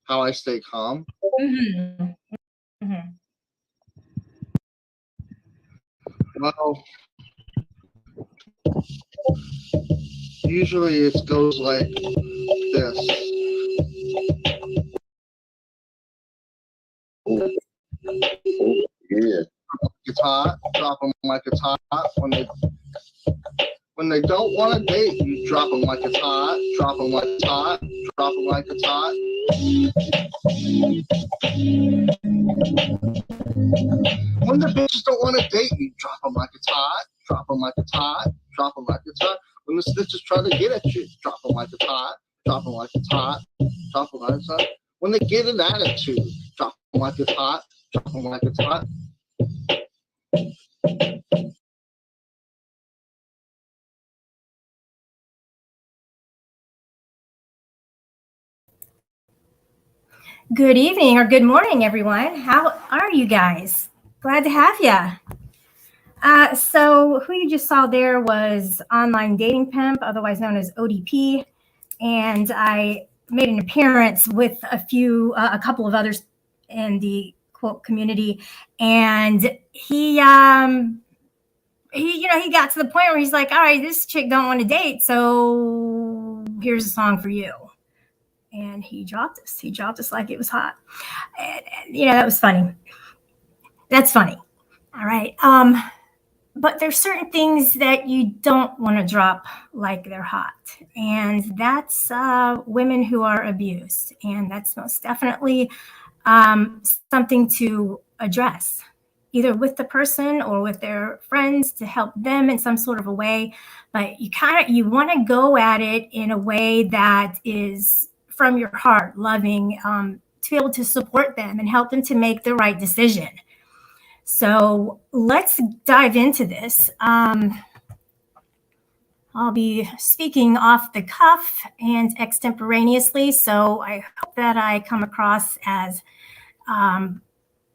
how I stay calm. Mm-hmm. Mm-hmm. Well, usually it goes like this. Yeah. Guitar, drop them like it's hot. When they don't want to date, you drop them like it's hot. Drop them like it's hot. Drop them like it's hot. When the bitches don't want to date you, drop them like it's hot. Drop them like it's hot. Drop them like it's hot. When the snitches try to get at you, drop them like it's hot. Drop them like it's hot. Drop them like it's hot. When they get an attitude, drop them like it's hot. Drop them like it's hot. Good evening or good morning, everyone. How are you guys? Glad to have you. So, who you just saw there was Online Dating Pimp, otherwise known as ODP, and I made an appearance with a couple of others in the quote community, and he got to the point where he's like, "All right, this chick don't want to date, so here's a song for you." And he dropped us. He dropped us like it was hot. That was funny. That's funny. All right. But there's certain things that you don't want to drop like they're hot, and that's women who are abused, and that's most definitely something to address, either with the person or with their friends to help them in some sort of a way. But you want to go at it in a way that is from your heart, loving, to be able to support them and help them to make the right decision. So let's dive into this. I'll be speaking off the cuff and extemporaneously, so I hope that I come across as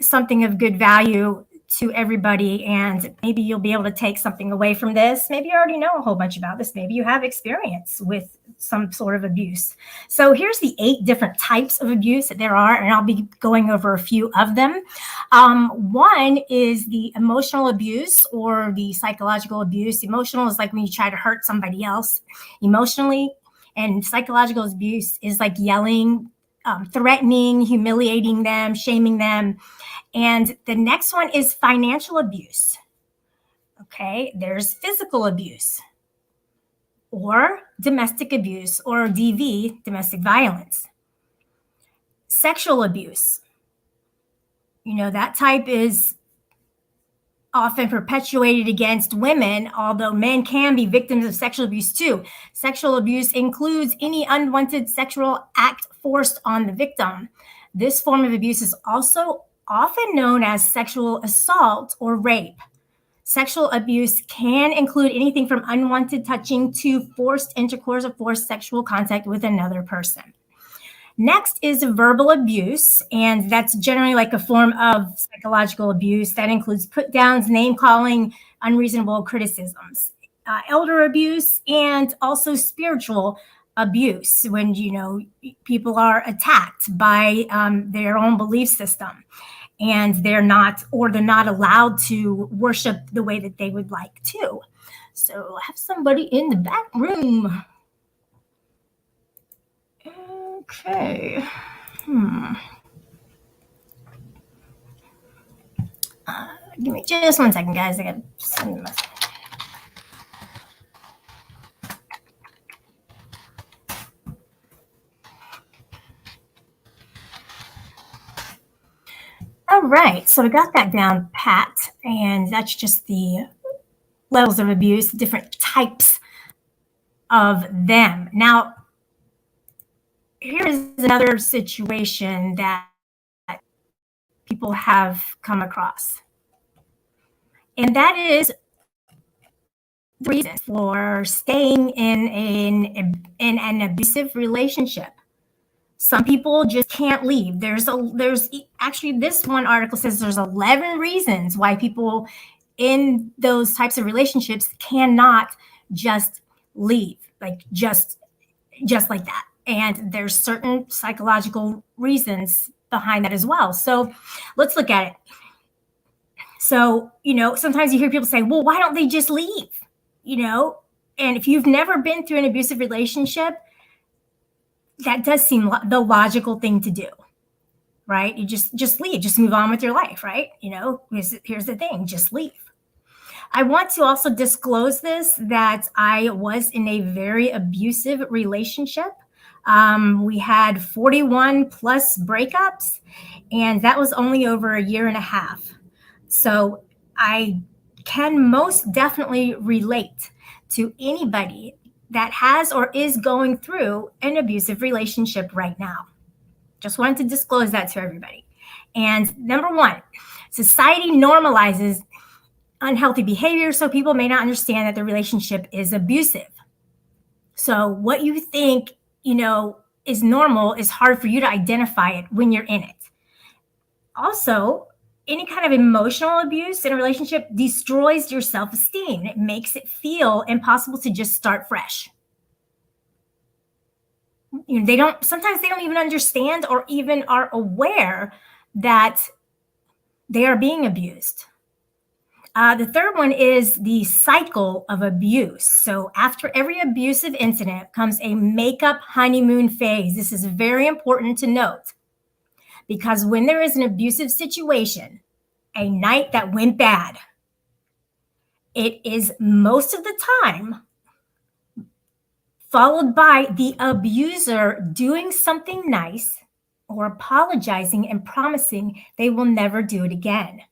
something of good value to everybody, and maybe you'll be able to take something away from this. Maybe you already know a whole bunch about this. Maybe you have experience with some sort of abuse. So here's the 8 different types of abuse that there are, and I'll be going over a few of them. One is the emotional abuse or the psychological abuse. Emotional is like when you try to hurt somebody else emotionally, and psychological abuse is like yelling, threatening, humiliating them, shaming them. And the next one is financial abuse. Okay, there's physical abuse or domestic abuse, or DV, domestic violence. Sexual abuse. That type is often perpetuated against women, although men can be victims of sexual abuse too. Sexual abuse includes any unwanted sexual act forced on the victim. This form of abuse is also often known as sexual assault or rape. Sexual abuse can include anything from unwanted touching to forced intercourse or forced sexual contact with another person. Next is verbal abuse, and that's generally like a form of psychological abuse that includes put downs, name calling, unreasonable criticisms, elder abuse, and also spiritual abuse when people are attacked by their own belief system, and they're not allowed to worship the way that they would like to. So I have somebody in the back room. Okay. Give me just 1 second, guys. I got to send a message. All right, so we got that down pat, and that's just the levels of abuse, different types of them. Now, here's another situation that people have come across, and that is the reason for staying in an abusive relationship. Some people just can't leave. There's actually, this one article says there's 11 reasons why people in those types of relationships cannot just leave, like just like that. And there's certain psychological reasons behind that as well. So let's look at it. So, sometimes you hear people say, well, why don't they just leave? And if you've never been through an abusive relationship, that does seem the logical thing to do, right? You just leave, just move on with your life, right? Here's the thing, just leave. I want to also disclose this, that I was in a very abusive relationship. We had 41 plus breakups, and that was only over a year and a half. So I can most definitely relate to anybody that has or is going through an abusive relationship right now. Just wanted to disclose that to everybody. And number one, society normalizes unhealthy behavior, so people may not understand that the relationship is abusive. So what you think, is normal is hard for you to identify it when you're in it. Also, any kind of emotional abuse in a relationship destroys your self-esteem. It makes it feel impossible to just start fresh. Sometimes they don't even understand or even are aware that they are being abused. The third one is the cycle of abuse. So after every abusive incident comes a makeup honeymoon phase. This is very important to note, because when there is an abusive situation, a night that went bad, it is most of the time followed by the abuser doing something nice or apologizing and promising they will never do it again.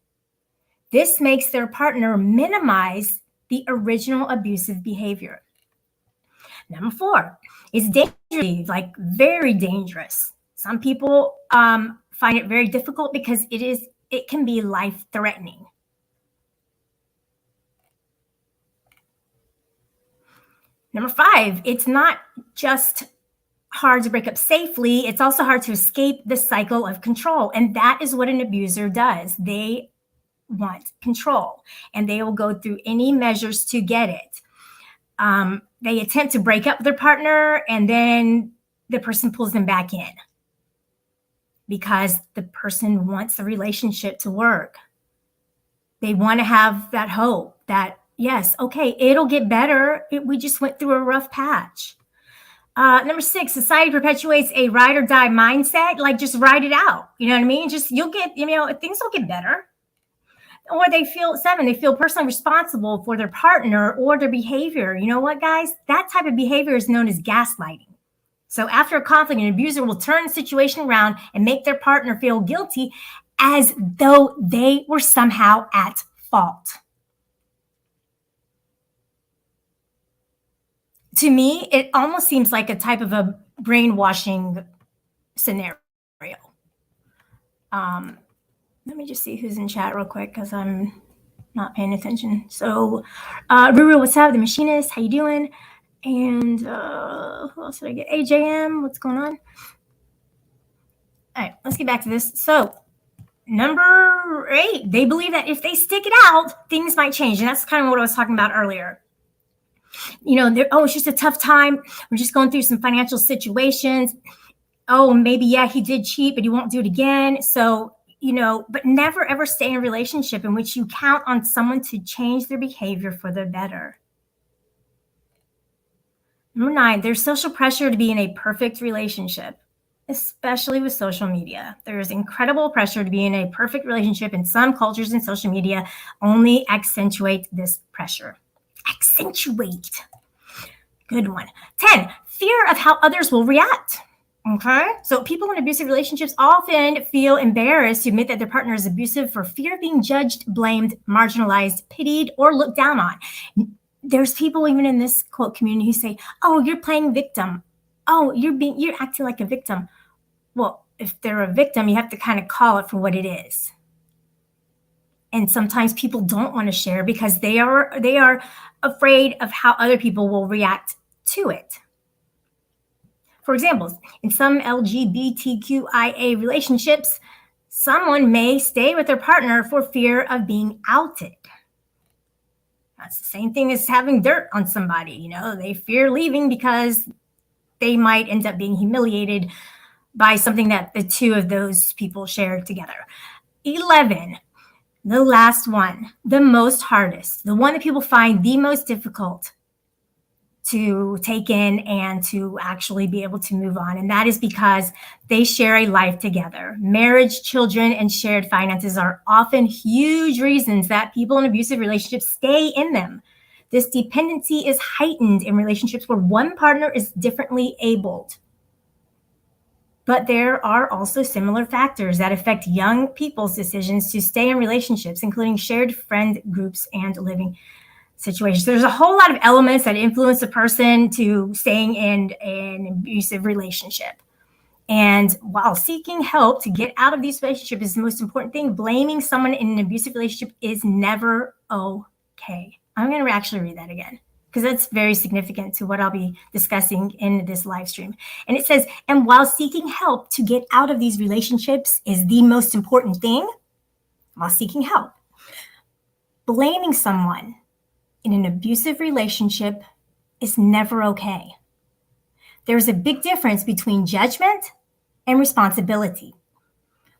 This makes their partner minimize the original abusive behavior. Number 4 is dangerous, like very dangerous. Some people find it very difficult because it can be life-threatening. Number 5, it's not just hard to break up safely, it's also hard to escape the cycle of control. And that is what an abuser does. They want control, and they will go through any measures to get it. They attempt to break up with their partner, and then the person pulls them back in because the person wants the relationship to work. They want to have that hope that, yes, okay, it'll get better. We just went through a rough patch. Number 6, society perpetuates a ride or die mindset. Like, just ride it out. You know what I mean? You'll get, things will get better. Or they feel personally responsible for their partner or their behavior. You know what, guys? That type of behavior is known as gaslighting. So after a conflict, an abuser will turn the situation around and make their partner feel guilty as though they were somehow at fault. To me, it almost seems like a type of a brainwashing scenario. Let me just see who's in chat real quick, because I'm not paying attention. So, Ruru, what's up? The Machinist, how you doing? And who else did I get? AJM, what's going on? All right, let's get back to this. So, number 8, they believe that if they stick it out, things might change. And that's kind of what I was talking about earlier. It's just a tough time. We're just going through some financial situations. Oh, maybe, yeah, he did cheat, but he won't do it again. So, but never ever stay in a relationship in which you count on someone to change their behavior for the better. Number 9, there's social pressure to be in a perfect relationship, especially with social media. There's incredible pressure to be in a perfect relationship, and some cultures in social media only accentuate this pressure. Accentuate. Good one. 10, fear of how others will react. Okay, so people in abusive relationships often feel embarrassed to admit that their partner is abusive for fear of being judged, blamed, marginalized, pitied, or looked down on. There's people even in this quote community who say, "Oh, you're playing victim. Oh, you're acting like a victim." Well, if they're a victim, you have to kind of call it for what it is. And sometimes people don't want to share because they are afraid of how other people will react to it. For example, in some LGBTQIA relationships, someone may stay with their partner for fear of being outed. That's the same thing as having dirt on somebody. They fear leaving because they might end up being humiliated by something that the two of those people shared together. 11, the last one, the most hardest, the one that people find the most difficult to take in and to actually be able to move on. And that is because they share a life together. Marriage, children, and shared finances are often huge reasons that people in abusive relationships stay in them. This dependency is heightened in relationships where one partner is differently abled. But there are also similar factors that affect young people's decisions to stay in relationships, including shared friend groups and living situations. There's a whole lot of elements that influence a person to staying in an abusive relationship. And while seeking help to get out of these relationships is the most important thing, blaming someone in an abusive relationship is never okay. I'm going to actually read that again, because that's very significant to what I'll be discussing in this live stream. And it says, and while seeking help to get out of these relationships is the most important thing, while seeking help, blaming someone in an abusive relationship is never okay. There's a big difference between judgment and responsibility.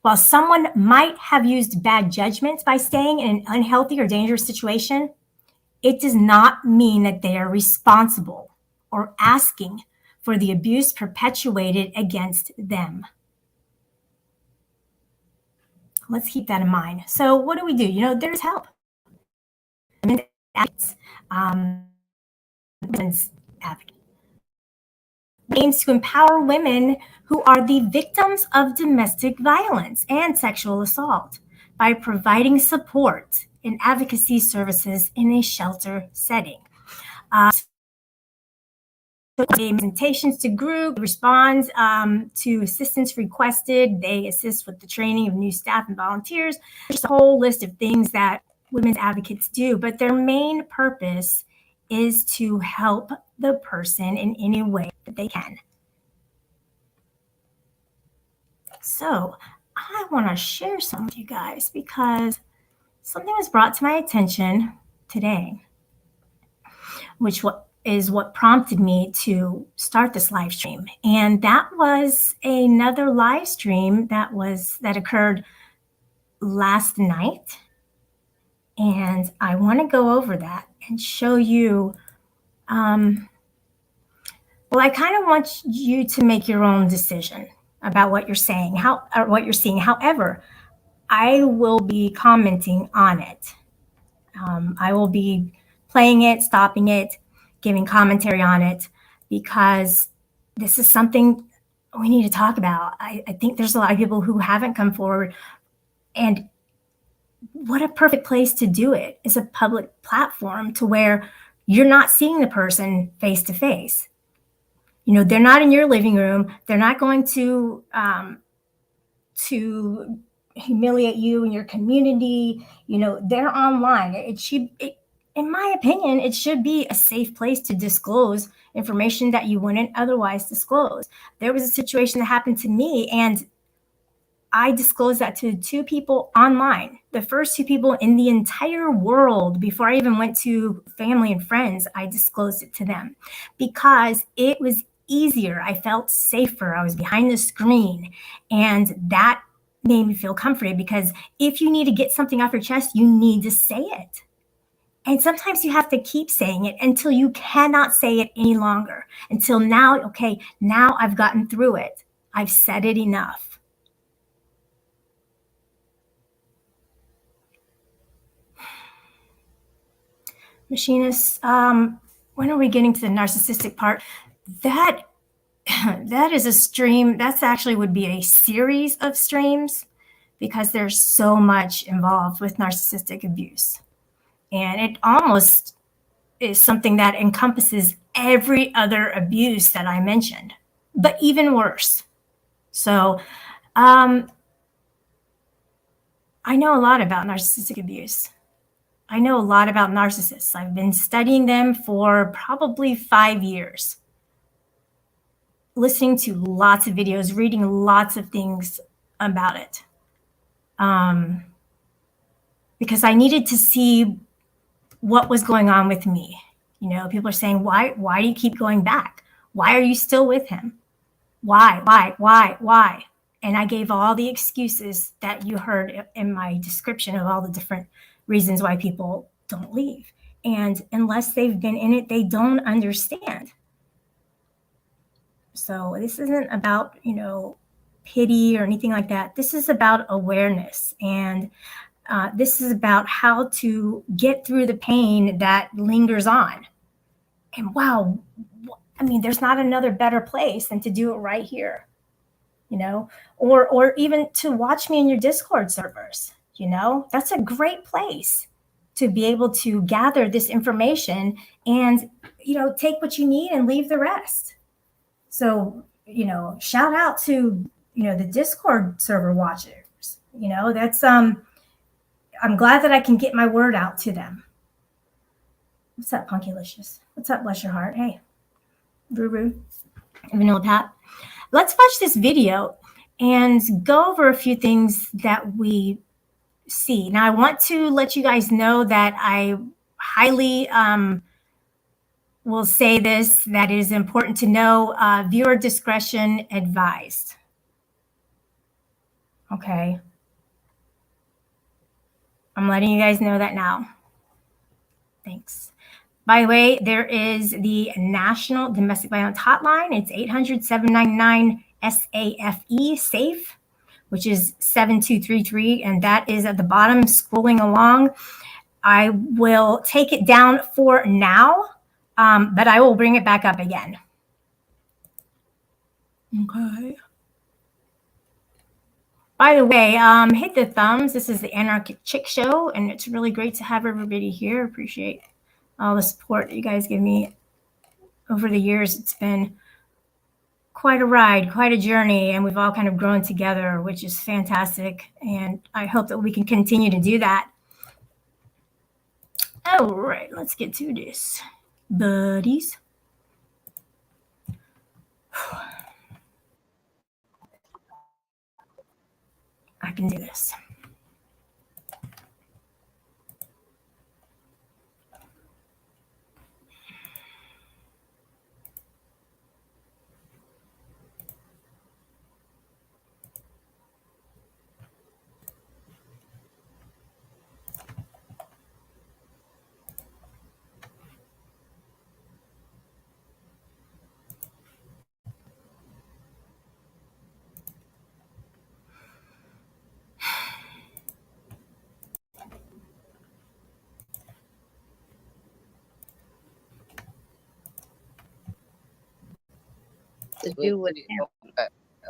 While someone might have used bad judgment by staying in an unhealthy or dangerous situation, it does not mean that they are responsible or asking for the abuse perpetuated against them. Let's keep that in mind. So what do? There's help. Aims to empower women who are the victims of domestic violence and sexual assault by providing support and advocacy services in a shelter setting. Presentations to group, responds to assistance requested. They assist with the training of new staff and volunteers. There's a whole list of things that women's advocates do, but their main purpose is to help the person in any way that they can. So I want to share some with you guys because something was brought to my attention today, which is what prompted me to start this live stream. And that was another live stream that occurred last night. And I want to go over that and show you. I kind of want you to make your own decision about what you're saying, what you're seeing. However, I will be commenting on it. I will be playing it, stopping it, giving commentary on it, because this is something we need to talk about. I think there's a lot of people who haven't come forward, and what a perfect place to do it is a public platform to where you're not seeing the person face to face. They're not in your living room. They're not going to humiliate you in your community. They're online. In my opinion, it should be a safe place to disclose information that you wouldn't otherwise disclose. There was a situation that happened to me, and I disclosed that to 2 people online. The first 2 people in the entire world, before I even went to family and friends, I disclosed it to them because it was easier. I felt safer. I was behind the screen, and that made me feel comforted, because if you need to get something off your chest, you need to say it. And sometimes you have to keep saying it until you cannot say it any longer. Until now, okay, now I've gotten through it. I've said it enough. Machinists, when are we getting to the narcissistic part? That is a stream. That's actually would be a series of streams, because there's so much involved with narcissistic abuse. And it almost is something that encompasses every other abuse that I mentioned, but even worse. So I know a lot about narcissistic abuse. I know a lot about narcissists. I've been studying them for probably 5 years, listening to lots of videos, reading lots of things about it, because I needed to see what was going on with me. People are saying, why do you keep going back? Why are you still with him? Why? And I gave all the excuses that you heard in my description of all the different reasons why people don't leave. And unless they've been in it, they don't understand. So this isn't about, pity or anything like that. This is about awareness. And this is about how to get through the pain that lingers on. And wow, there's not another better place than to do it right here, or even to watch me in your Discord servers. That's a great place to be able to gather this information and, take what you need and leave the rest. So, shout out to, the Discord server watchers. That's, I'm glad that I can get my word out to them. What's up, Punkylicious? What's up, bless your heart? Hey, Ruru, Vanilla Pat. Let's watch this video and go over a few things that we see. Now, I want to let you guys know that I highly will say this, that it is important to know viewer discretion advised. Okay. I'm letting you guys know that now. Thanks. By the way, there is the National Domestic Violence Hotline. It's 800-799-SAFE, SAFE, which is 7233. And that is at the bottom, scrolling along. I will take it down for now, but I will bring it back up again. Okay. By the way, hit the thumbs. This is the Anarchic Chick Show, and it's really great to have everybody here. Appreciate all the support that you guys give me over the years. It's been quite a ride, quite a journey, and we've all kind of grown together, which is fantastic. And I hope that we can continue to do that. All right, let's get to this, buddies. I can do this. To do with him.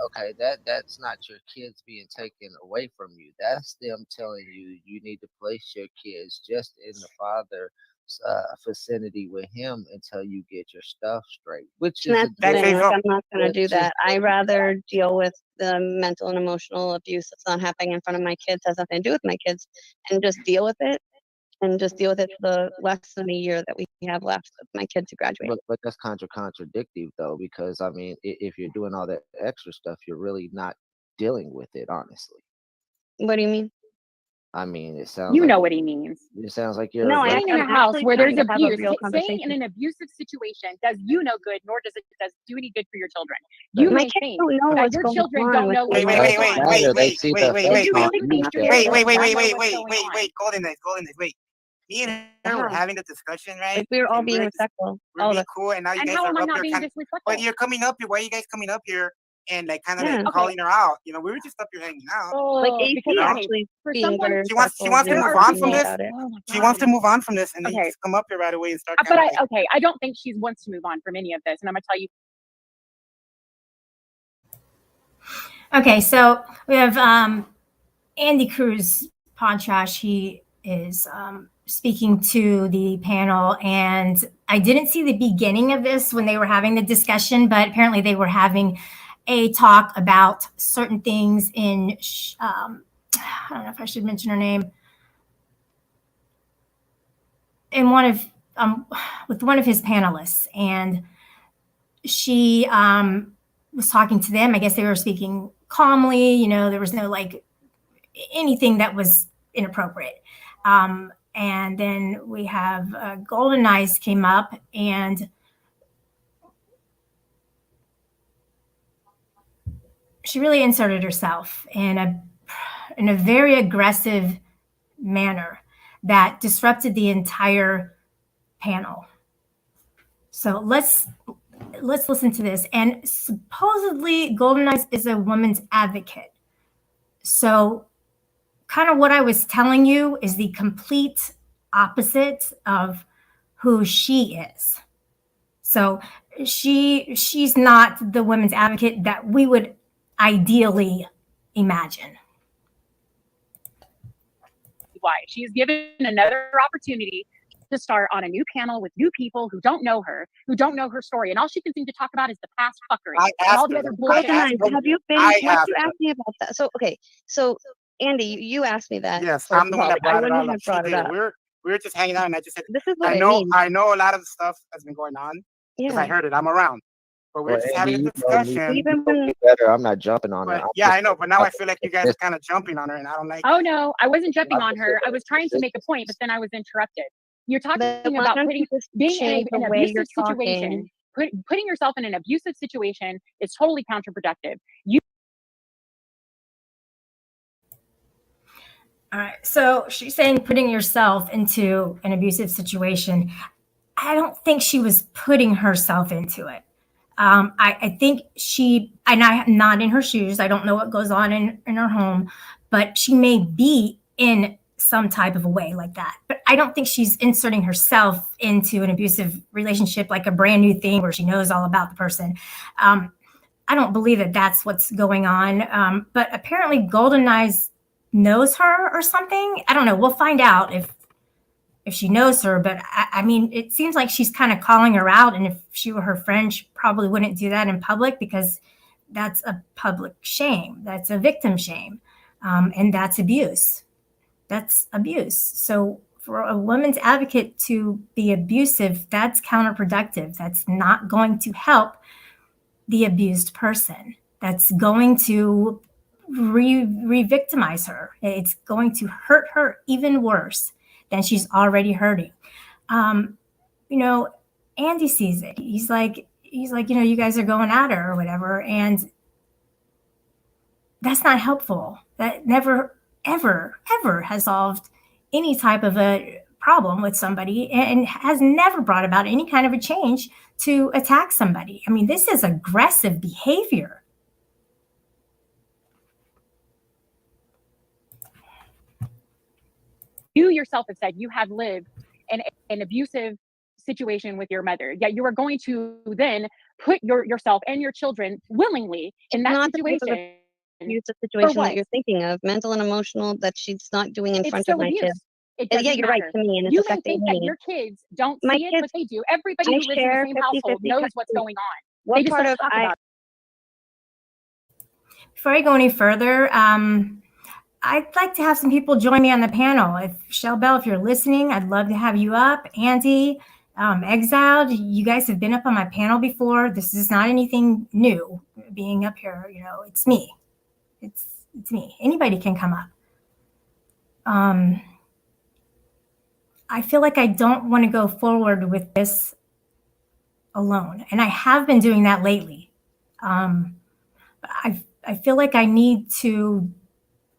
Okay, that's not your kids being taken away from you. That's them telling you you need to place your kids just in the father's vicinity with him until you get your stuff straight. Which is I'm not going to do that. I rather deal with the mental and emotional abuse that's not happening in front of my kids, has nothing to do with my kids, and just deal with it. And just deal with it for the less than a year that we have left of my kid to graduate. But that's contradictory, though, because I mean, if you're doing all that extra stuff, you're really not dealing with it, honestly. What do you mean? I mean, it sounds. You know what he means. It sounds like you're staying in a house where there's abuse. Staying in an abusive situation does you no good, nor does it do any good for your children. You my kids don't know what's your going children on. don't know. Wait, Golden, wait. Me and her were having the discussion, right? Like we were all being respectful. We're being cool, and now you guys how are am I up not here. being disrespectful? But you're coming up here. Why are you guys coming up here and like kind of like calling her out? You know, we were just up here hanging out. Like AC actually being very she wants to move on from this. She wants to move on from this, and then just come up here right away and start. But I don't think she wants to move on from any of this, and I'm gonna tell you. Okay, so we have Andy Cruz Podtrash. He is speaking to the panel, and I didn't see the beginning of this when they were having the discussion, but apparently they were having a talk about certain things in I don't know if I should mention her name, in one of with one of his panelists, and she was talking to them. I guess they were speaking calmly, you know, there was no like anything that was inappropriate. And then we have Golden Eyes came up, and she really inserted herself in a very aggressive manner that disrupted the entire panel. So let's listen to this. And supposedly Golden Eyes is a woman's advocate. So kind of what I was telling you is the complete opposite of who she is. So she's not the women's advocate that we would ideally imagine. Why? She's given another opportunity to start on a new panel with new people who don't know her, who don't know her story, and all she can seem to talk about is the past fuckery and all the other bullshit. Have you been? What you asked me about that? So okay, so Andy, you asked me that. Yes, I'm the one that brought it all up. Brought it up. We were just hanging out, and I just said, "This is what I know a lot of the stuff that's been going on because I heard it. I'm around, but we're just having a discussion. Better, I'm not jumping on her. Yeah, I know, but now I feel like you guys are kind of jumping on her, and I don't like. Oh no, I wasn't jumping on her. I was trying to make a point, but then I was interrupted. You're talking about being in an abusive situation. Putting yourself in an abusive situation is totally counterproductive. All right. So she's saying putting yourself into an abusive situation. I don't think she was putting herself into it. I think and I'm not in her shoes. I don't know what goes on in her home, but she may be in some type of a way like that. But I don't think she's inserting herself into an abusive relationship like a brand new thing where she knows all about the person. I don't believe that that's what's going on. But apparently Golden Eyes knows her or something. I don't know. We'll find out if she knows her. But I mean, it seems like she's kind of calling her out. And if she were her friend, she probably wouldn't do that in public because that's a public shame. That's a victim shame. And that's abuse. That's abuse. So for a woman's advocate to be abusive, that's counterproductive. That's not going to help the abused person. That's going to re-victimize her. It's going to hurt her even worse than she's already hurting. Andy sees it. He's like, you guys are going at her or whatever. And that's not helpful. That never, ever, ever has solved any type of a problem with somebody and has never brought about any kind of a change to attack somebody. I mean, this is aggressive behavior. You yourself have said you have lived in an abusive situation with your mother, yet you are going to then put yourself and your children willingly in that situation. Abusive situation that you're thinking of, mental and emotional, that she's not doing in front of my kids. Yeah, you're right to me, and it's affecting me. You may think that your kids don't see it, but they do. Everybody who lives in the same household knows what's going on. What part of Before I go any further, I'd like to have some people join me on the panel. If Shelbell, if you're listening, I'd love to have you up. Andy, Exiled, you guys have been up on my panel before. This is not anything new. Being up here, it's me. It's me. Anybody can come up. I feel like I don't want to go forward with this alone, and I have been doing that lately. I feel like I need to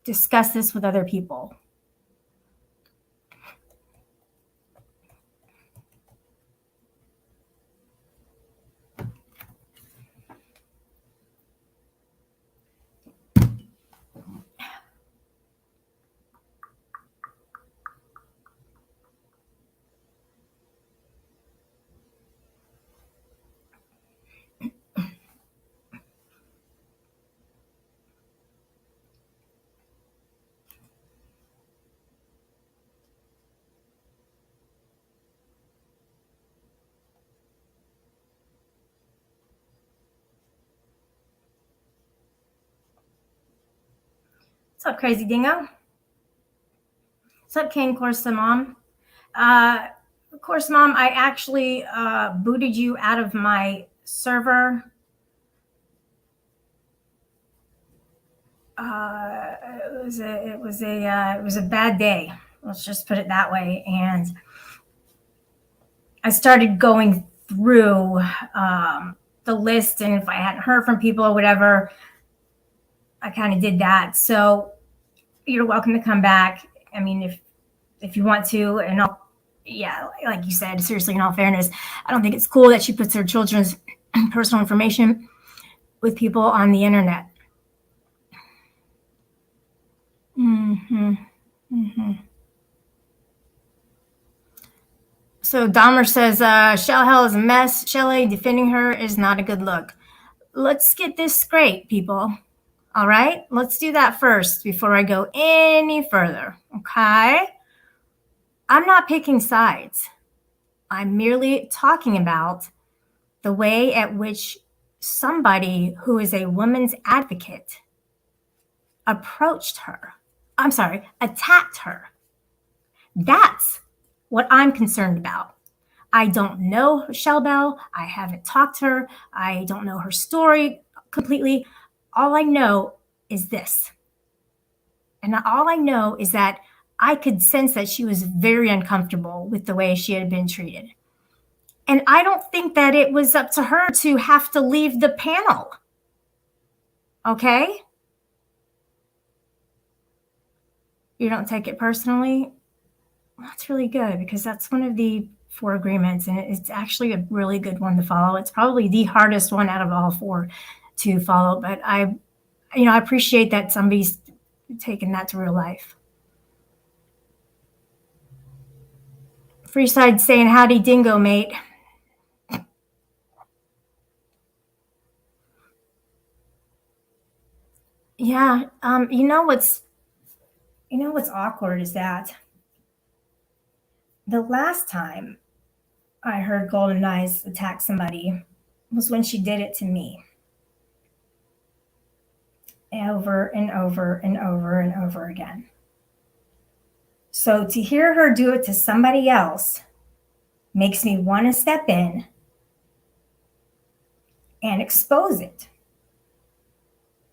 discuss this with other people. What's up, Crazy Dingo? What's up, Kane Corsa Mom? Of course, Mom, I actually booted you out of my server. It was a bad day. Let's just put it that way. And I started going through the list, and if I hadn't heard from people or whatever, I kind of did that. So you're welcome to come back. I mean, if you want to, and yeah, like you said, seriously, in all fairness, I don't think it's cool that she puts her children's personal information with people on the internet. Mm-hmm. Mm-hmm. So Dahmer says, Shell Hell is a mess. Shelley defending her is not a good look. Let's get this straight, people. All right? Let's do that first before I go any further. Okay? I'm not picking sides. I'm merely talking about the way at which somebody who is a woman's advocate approached her. I'm sorry, attacked her. That's what I'm concerned about. I don't know Shell Bell. I haven't talked to her. I don't know her story completely. All I know is this. And all I know is that I could sense that she was very uncomfortable with the way she had been treated. And I don't think that it was up to her to have to leave the panel. Okay? You don't take it personally? That's really good, because that's one of the 4 agreements, and it's actually a really good one to follow. It's probably the hardest one out of all 4 to follow, but I appreciate that somebody's taken that to real life. Freeside saying, howdy dingo, mate. Yeah, you know what's awkward is that the last time I heard Golden Eyes attack somebody was when she did it to me. Over and over and over and over again. So to hear her do it to somebody else makes me want to step in and expose it.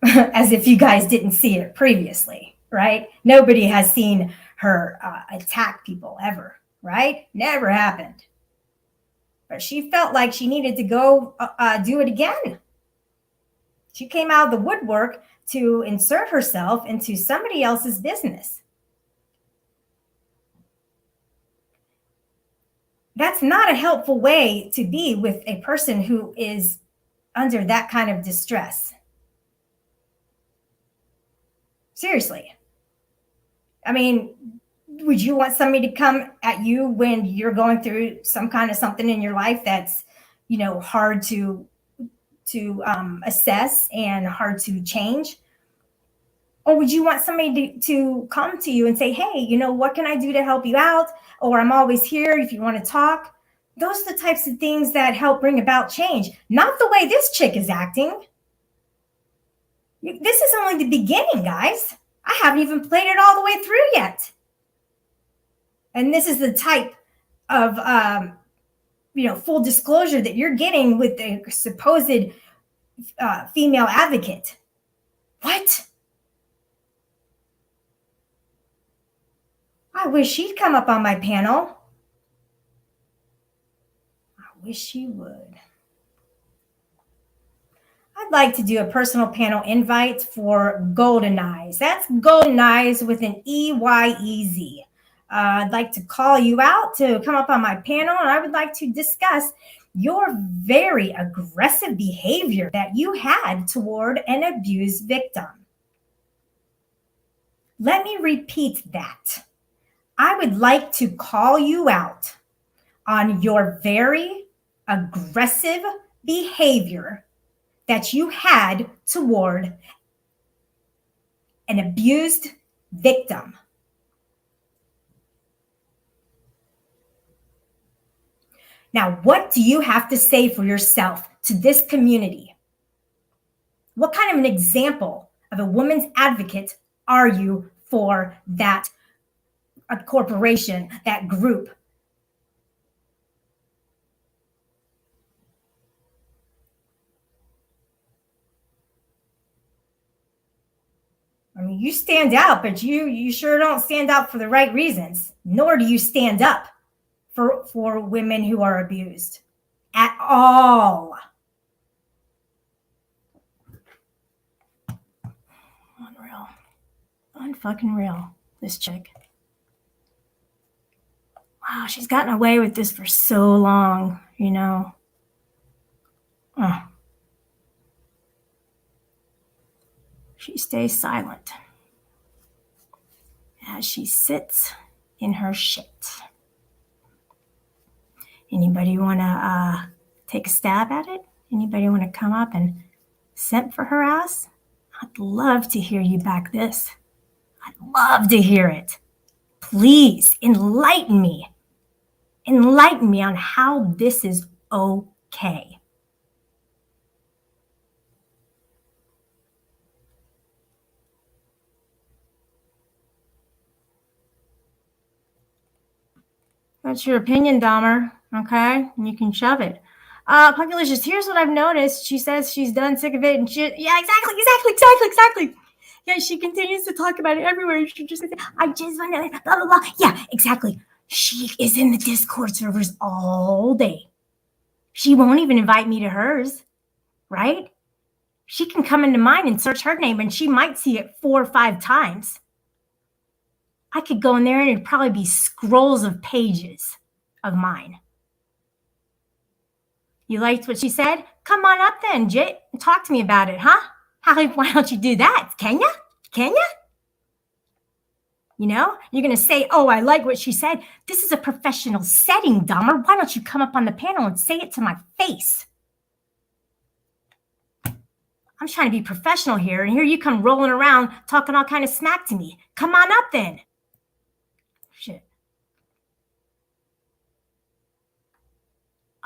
As if you guys didn't see it previously, right? Nobody has seen her attack people ever, right? Never happened. But she felt like she needed to go do it again. She came out of the woodwork to insert herself into somebody else's business. That's not a helpful way to be with a person who is under that kind of distress. Seriously. I mean, would you want somebody to come at you when you're going through some kind of something in your life that's, hard to assess and hard to change? Or would you want somebody to come to you and say, hey, what can I do to help you out? Or I'm always here if you want to talk. Those are the types of things that help bring about change, not the way this chick is acting. This is only the beginning, guys. I haven't even played it all the way through yet. And this is the type of, full disclosure that you're getting with the supposed female advocate. What? I wish she'd come up on my panel. I wish she would. I'd like to do a personal panel invite for Golden Eyes. That's Golden Eyes with an EYEZ. I'd like to call you out to come up on my panel, and I would like to discuss your very aggressive behavior that you had toward an abused victim. Let me repeat that. I would like to call you out on your very aggressive behavior that you had toward an abused victim. Now, what do you have to say for yourself to this community? What kind of an example of a woman's advocate are you for that corporation, that group? I mean, you stand out, but you sure don't stand out for the right reasons, nor do you stand up for women who are abused at all. Unreal. Unfucking real. This chick. Wow, she's gotten away with this for so long, you know. She stays silent as she sits in her shit. Anybody want to take a stab at it? Anybody want to come up and simp for her ass? I'd love to hear you back this. I'd love to hear it. Please enlighten me. Enlighten me on how this is okay. That's your opinion, Dahmer. Okay? And you can shove it. Punkulicious, here's what I've noticed. She says she's done, sick of it, and shit. Yeah, exactly. Yeah, she continues to talk about it everywhere. She just says, I just want to, blah, blah, blah. Yeah, exactly. She is in the Discord servers all day. She won't even invite me to hers, right? She can come into mine and search her name, and she might see it 4 or 5 times. I could go in there, and it'd probably be scrolls of pages of mine. You liked what she said? Come on up then, Jit, and talk to me about it, huh? Why don't you do that? Can ya? You know, you're going to say, oh, I like what she said. This is a professional setting, Dahmer. Why don't you come up on the panel and say it to my face? I'm trying to be professional here, and here you come rolling around talking all kind of smack to me. Come on up then. Shit.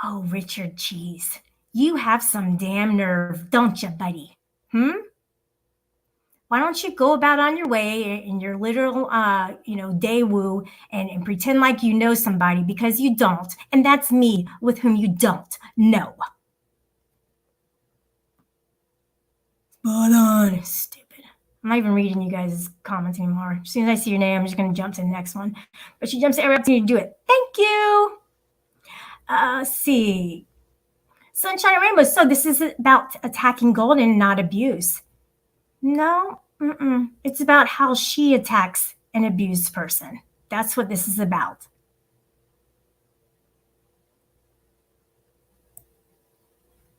Oh, Richard Cheese, you have some damn nerve, don't you, buddy? Why don't you go about on your way in your literal, day woo and pretend like you know somebody, because you don't. And that's me, with whom you don't know. Spot on. Stupid. I'm not even reading you guys' comments anymore. As soon as I see your name, I'm just going to jump to the next one. But she jumps every opportunity to do it. Thank you. See. Sunshine and Rainbows. So this is about attacking Golden, not abuse. No, it's about how she attacks an abused person. That's what this is about.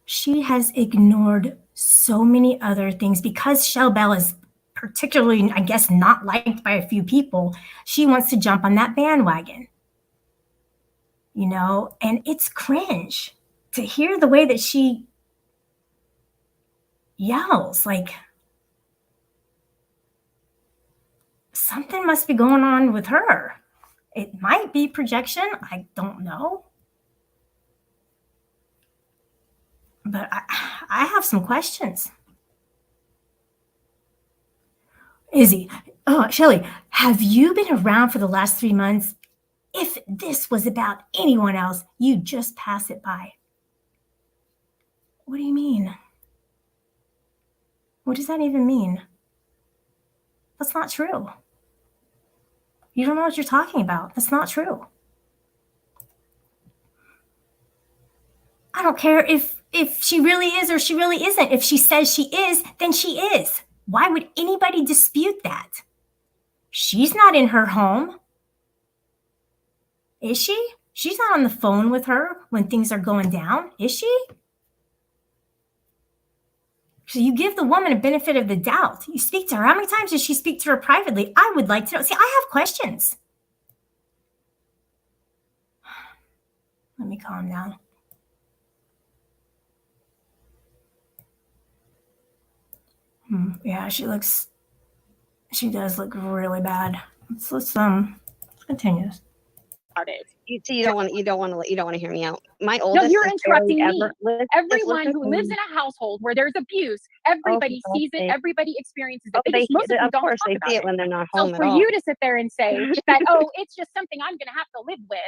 She has ignored so many other things because Shell Bell is particularly, I guess, not liked by a few people. She wants to jump on that bandwagon. You know, and it's cringe to hear the way that she yells. Like, something must be going on with her. It might be projection. I don't know. But I have some questions. Izzy, Shelly, have you been around for the last 3 months? If this was about anyone else, you'd just pass it by. What do you mean? What does that even mean? That's not true. You don't know what you're talking about. That's not true. I don't care if she really is or she really isn't. If she says she is, then she is. Why would anybody dispute that? She's not in her home. Is she? She's not on the phone with her when things are going down, is she? So you give the woman a benefit of the doubt. You speak to her. How many times does she speak to her privately? I would like to know. See, I have questions. Let me calm down. Yeah, she does look really bad. Let's continue this. You don't want to hear me out. My oldest. No, you're interrupting me. Everyone who lives in a household where there's abuse, everybody sees it. Everybody experiences it. Most of them don't talk about see it when they're not home. So for you to sit there and say that, oh, it's just something I'm going to have to live with,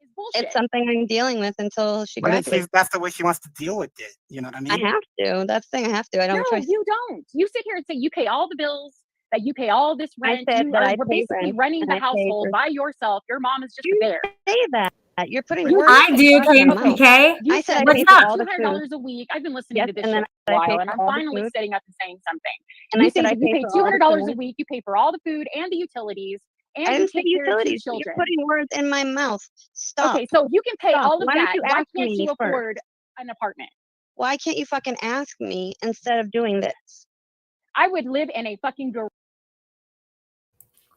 is bullshit. It's something I'm dealing with until she graduates. graduates. That's the way she wants to deal with it. You know what I mean? I have to. That's the thing. I have to. I don't. No, you don't. You sit here and say you pay all the bills, that you pay all this rent. You are basically running the household by yourself. Your mom is just there. Say that. You're putting You words. I do, in my mouth. okay? You I said said I What's paid you for pay up? all the food. $200 a week. I've been listening Yes, to this and then shit I for a paid while, for and I'm all the finally food. sitting up and saying something. And You I said say I you paid pay for all the $200 a food. week. You pay for all the food and the utilities, I and you didn't say take care of 2 utilities. You're children. putting words in my mouth. Stop. Okay, so you can pay Stop. all of Why don't that. you Why ask can't me you first? afford an apartment? Why can't you fucking ask me instead of doing this? I would live in a fucking garage.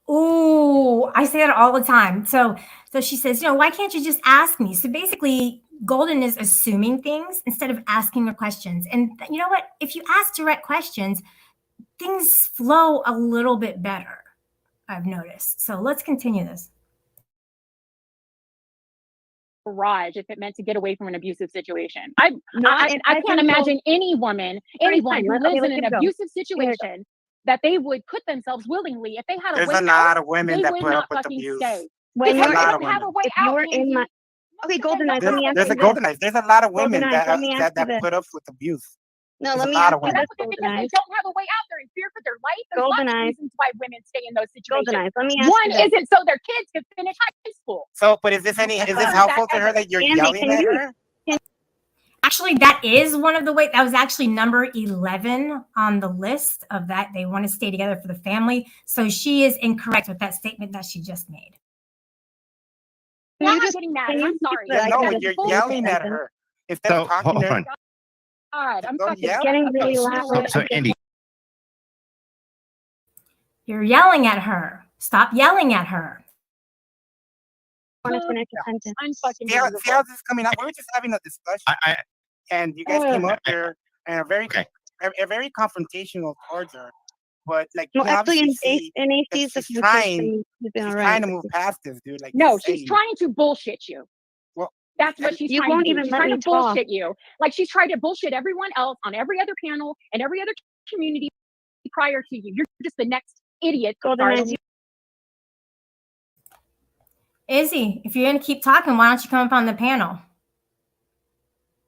Ooh, I say that all the time. So she says, why can't you just ask me? So basically, Golden is assuming things instead of asking her questions. And you know what? If you ask direct questions, things flow a little bit better, I've noticed. So let's continue this. Garage if it meant to get away from an abusive situation. I can't imagine any woman who lives in an abusive situation that they would put themselves willingly if they had a There's way a lot out, of women they that would put not up with fucking abuse. stay. When Because There's a they lot of don't have a women. way If out, you're in my Angie. okay, Golden Eyes, let me ask There's you a this. golden eyes. There's a lot of women Golden Eyes, let me ask you that this. put up with abuse. No, There's let a me lot ask of you women. this, But Golden because they Eyes. don't have a way out, they're in fear for their life. There's Golden lots of Eyes. reasons why women stay in those Golden situations. Eyes, let me ask One you this. isn't so their kids can finish high school. So, but is this helpful to her that you're Andy, yelling can at you- her? Actually, that is one of the ways. That was actually number 11 on the list of that. They want to stay together for the family. So she is incorrect with that statement that she just made. Now I'm just- getting mad. can And I'm you sorry. just- No, I when just you're finished yelling the at sentence. her instead of talking to her. God, I'm Don't fucking yell. Getting okay, really you know loud. what? So Andy, You're yelling at her. Stop yelling at her. I want to finish the sentence. I'm fucking See how miserable. this is coming out? We were just having a discussion, I and you guys came up here and are very, Okay. are very confrontational towards her. But like, No, you can actually, obviously in see AC's that she's defense, she's trying to move past this, dude. Like, No, you're she's saying. trying to bullshit you. Well, That's what she's You trying won't to do. even She's let trying me to talk. bullshit you. Like she's tried to bullshit everyone else on every other panel and every other community prior to you. You're just the next idiot. Golden Sorry, Eyes, Izzy, if you're going to keep talking, why don't you come up on the panel?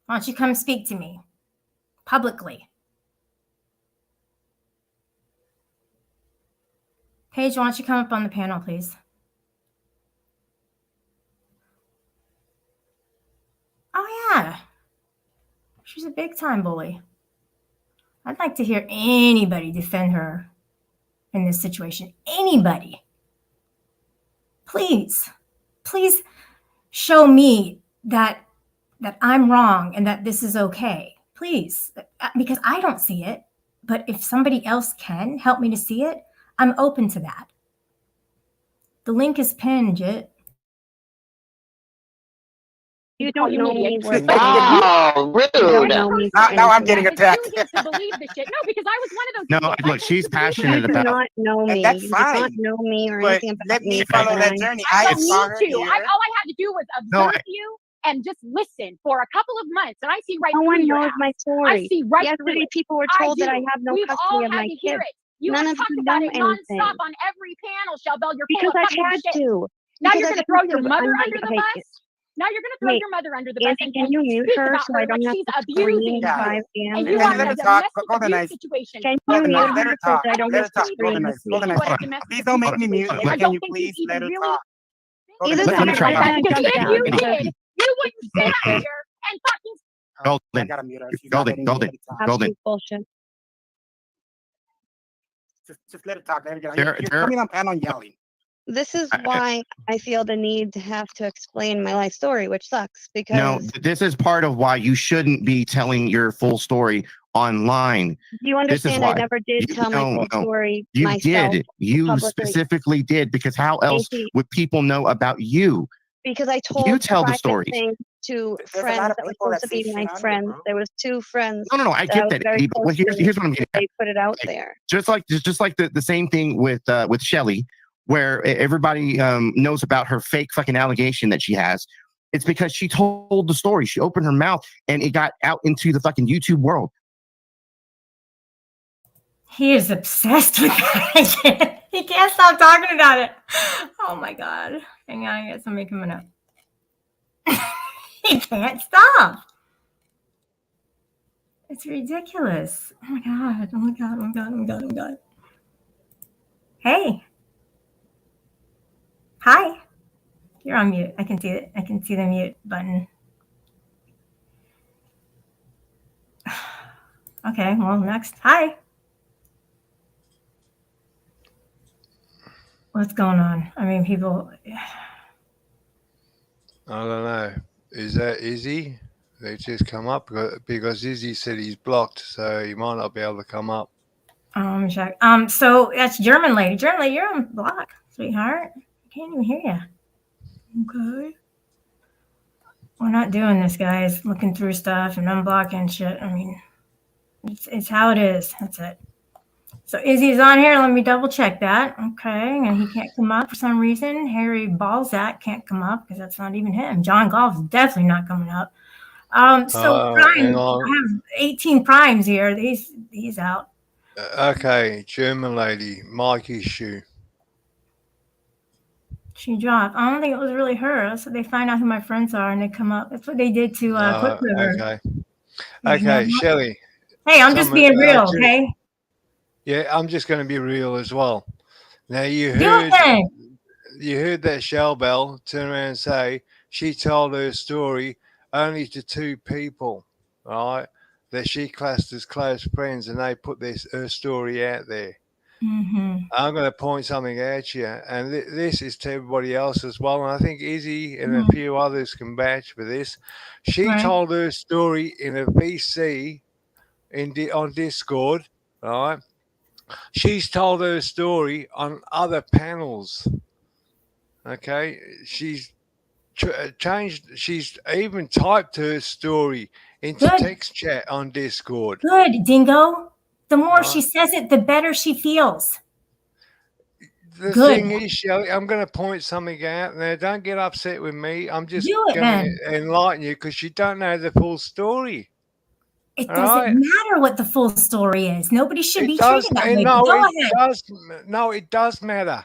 Why don't you come speak to me publicly? Paige, why don't you come up on the panel, please? Oh, yeah. She's a big time bully. I'd like to hear anybody defend her in this situation. Anybody. Please, please show me that I'm wrong and that this is okay. Please, because I don't see it. But if somebody else can help me to see it, I'm open to that. The link is pinned, Jit. you don't know me. Wow, You don't rude. know me. Now I'm getting It's attacked. you get to believe this shit. No, because I was one of those No, idiots. I look, she's couldn't believe passionate You it. do about. not know me. And that's You do not fine. know me or But anything about let me me. follow Golden that Eyes. journey. I I don't saw need her to. here. All I had to do was observe you and just listen for a couple of months, and I see right No through one your knows ass. my I story. see right through Yesterday, it. people were I told that I do. have no We've all custody of had my to hear kids. it. You None have of you talked about know it anything. nonstop on every panel, Chevelle. You're Because full of I've fucking had shit. to. Now Because you're I've going to throw had your to. mother I'm under the like, bus? Now you're going to throw wait, your mother under the bus Andy, and, can you mute speak her about so her I don't like have she's to scream abusing Yeah. at 5 you. a.m. And and you Can are you in let a her talk? domestic Golden abuse Eyes. situation. Can you Golden mute Eyes. her Let her so talk. that I don't Let have her to talk. scream Golden with Eyes. me? Golden Eyes. You are in a domestic Please don't make abuse me mute. situation. Let- I Can don't you think please you let even her really talk? He Golden doesn't Eyes, let me have try. to because jump if down you Andy, did, because you wouldn't sit up Golden, here and fucking I Golden, gotta mute her. She's not Golden, letting me Golden, let her talk. Golden. absolute bullshit. Just let her talk. Let her get out. There, You're there. coming on panel yelling. This is why I feel the need to have to explain my life story, which sucks No, because this is part of why you shouldn't be telling your full story online. you This is understand I why. never did You- tell my no, full no. story You myself did. You publicly. specifically did, because how else AC, would people know about you? because I told You tell the private stories. things to There's a friends lot of that were people supposed that to be say my shit on you, friends. bro. There was 2 friends No, I that I get was that, very Eddie, but close here's to. what I'm getting at. They put it out there. Just like the same thing with Shelly, where everybody knows about her fake fucking allegation that she has. It's because she told the story. She opened her mouth and it got out into the fucking YouTube world. He is obsessed with that. He can't stop talking about it. Oh my God. Hang on, I got somebody coming up. He can't stop. It's ridiculous. Oh my God. Oh my God. Oh my God. Oh my God. Oh my God. Hey. Hi. You're on mute. I can see it. I can see the mute button. Okay, well, next. Hi. What's going on? I mean, people. I don't know. Is that Izzy? They just come up because Izzy said he's blocked, so he might not be able to come up. Check. So that's German lady. German lady, you're on block, sweetheart. I can't even hear you. Okay. We're not doing this, guys. Looking through stuff and unblocking shit. I mean, it's how it is. That's it. So Izzy's on here. Let me double check that. Okay, and he can't come up for some reason. Harry Balzac can't come up because that's not even him. John Golf's definitely not coming up. So Prime, I have 18 primes here. He's out. Okay, German lady, Mikey's shoe. She dropped. I don't think it was really her. So they find out who my friends are and they come up. That's what they did to Quick River. Okay, Shelley. Hey, I'm just being real, okay? Yeah, I'm just going to be real as well. Now you heard that Shell Bell turn around and say she told her story only to 2 people, right? That she classed as close friends, and they put her story out there. Mm-hmm. I'm going to point something at you, and this is to everybody else as well. And I think Izzy and a few others can vouch for this. She told her story in a VC on Discord, right? She's told her story on other panels. Okay, she's changed. She's even typed her story into text chat on Discord. Good, Dingo. The more she says it, the better she feels. The thing is, Shelley, I'm going to point something out. Now, don't get upset with me. I'm just going to enlighten you because you don't know the full story. It doesn't matter what the full story is. Nobody should be treated that way. No, it does matter.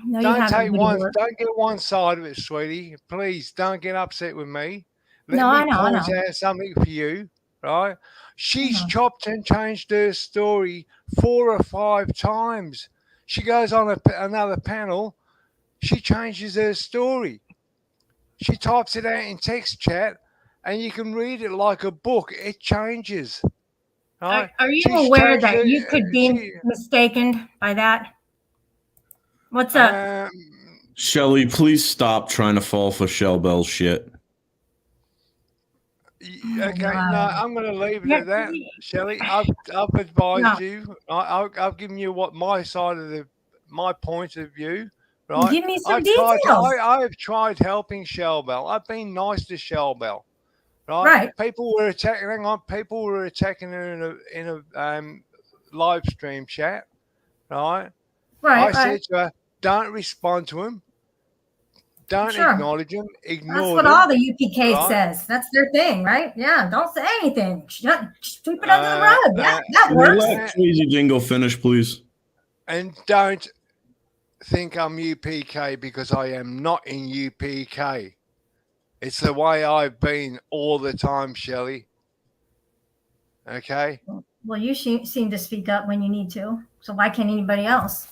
No, don't get one side of it, sweetie. Please don't get upset with me. Let me point out something for you, right? She's chopped and changed her story 4 or 5 times. She goes on another panel. She changes her story. She types it out in text chat, and you can read it like a book. It changes. Right? Are you aware that you could be mistaken by that? What's up? Shelley, please stop trying to fall for Shell Bell's shit. Okay, no, I'm going to leave it at that, Shelley. I've advised you. I've given you what my side of my point of view. Right? Give me some details. I have tried helping Shell Bell. I've been nice to Shell Bell. Right? People were attacking. Hang on, people were attacking her in a live stream chat. Right? I said to her, "Don't respond to him. Don't acknowledge him. Ignore them." That's what all the UPK says. That's their thing, right? Yeah. Don't say anything. Sweep it under the rug. That works. Let Crazy Dingo finish, please. And don't think I'm UPK because I am not in UPK. It's the way I've been all the time, Shelley. Okay? Well, you seem to speak up when you need to. So why can't anybody else?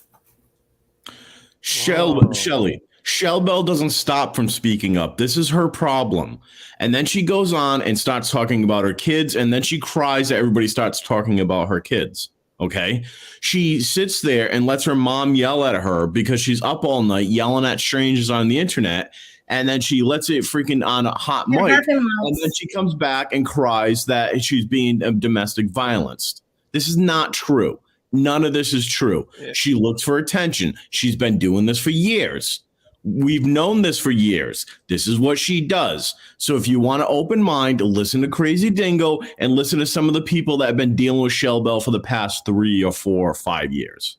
Shelley, Shell Bell doesn't stop from speaking up. This is her problem. And then she goes on and starts talking about her kids, and then she cries that everybody starts talking about her kids. Okay? She sits there and lets her mom yell at her because she's up all night yelling at strangers on the internet. And then she lets it freaking on a hot mic. And then she comes back and cries that she's being domestic violenced. This is not true. None of this is true. Yeah. She looks for attention. She's been doing this for years. We've known this for years. This is what she does. So if you want an open mind, listen to Crazy Dingo and listen to some of the people that have been dealing with Shell Bell for the past 3 or 4 or 5 years.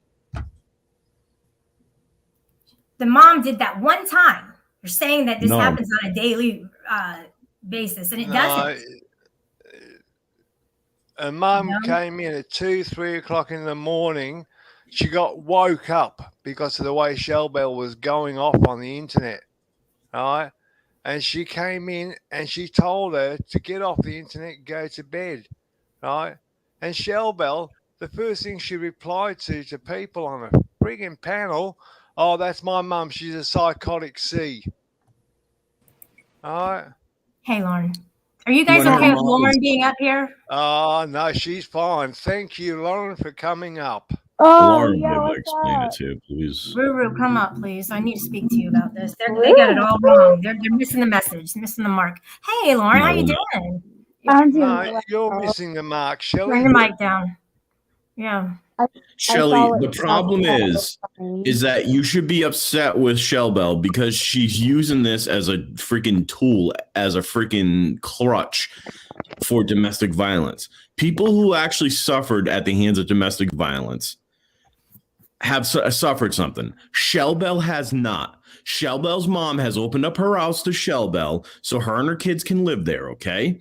The mom did that one time. You're saying that this happens on a daily basis, and it doesn't. A mum came in at 2, 3 o'clock in the morning. She got woke up because of the way Shell Bell was going off on the internet, right? And she came in and she told her to get off the internet and go to bed, right? And Shell Bell, the first thing she replied to people on a frigging panel, "Oh, that's my mum. She's a psychotic C." All right. Hey, Lauren. Are you guys When her okay with mom Lauren is- being up here? Oh, no, she's fine. Thank you, Lauren, for coming up. Oh, Lauren will be yeah, able to what's explain up? it too, please. Ruru, come up, please. I need to speak to you about this. They got it all wrong. They're missing the message, missing the mark. Hey, Lauren, how you doing? I'm doing No, well. you're missing the mark, Turn Shelley. your mic down. Yeah. Shelly, what the you problem talked about. is that you should be upset with Shell Bell because she's using this as a freaking tool, as a freaking crutch for domestic violence. People who actually suffered at the hands of domestic violence have suffered something. Shell Bell has not. Shell Bell's mom has opened up her house to Shell Bell so her and her kids can live there, okay?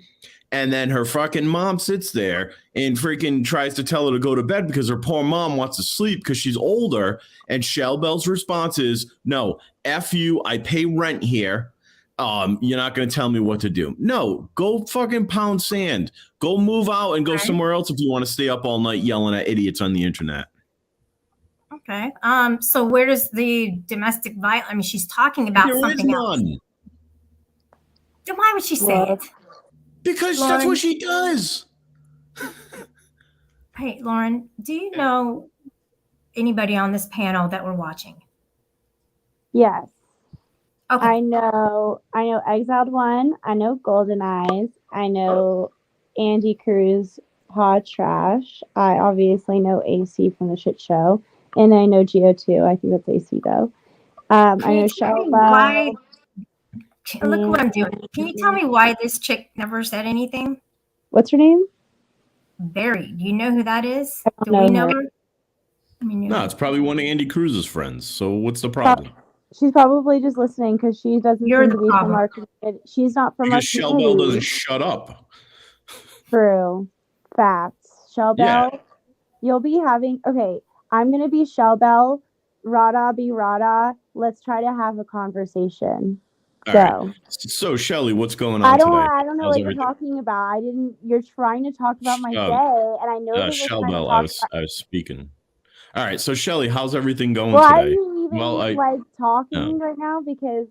And then her fucking mom sits there and freaking tries to tell her to go to bed because her poor mom wants to sleep because she's older. And Shell Bell's response is, no, F you, I pay rent here. You're not going to tell me what to do. No, go fucking pound sand. Go move out and go somewhere else if you want to stay up all night yelling at idiots on the internet. Okay. So where does the domestic violence? I mean, she's talking about something else. Then why would she say it? Because Lauren, that's what she does. Hey, Lauren, do you know anybody on this panel that we're watching? Yes. Okay. I know Exiled One. I know Golden Eyes. I know Andy Cruz, Hot Trash. I obviously know AC from the shit show. And I know Geo too. I think that's AC though. I know Shell Bell. Look what I'm doing. Can you tell me why this chick never said anything? What's her name? Barry. Do you know who that is? Do know we know her. her? I mean, No, it's probably one of Andy Cruz's friends. So what's the problem? She's probably just listening because she doesn't seem to be from our community. She's not from because our Shell community. Bell doesn't shut up. True. Facts. Shell Bell, you'll be having, okay, I'm going to be Shell Bell. Rada be Rada. Let's try to have a conversation. All right. So, Shelly, what's going on today? I don't know what you're talking about. You're trying to talk about my day, and I know that you're Shell trying Bell, to talk I was speaking. All right. So, Shelly, how's everything going Why today? are you even talking right now? Because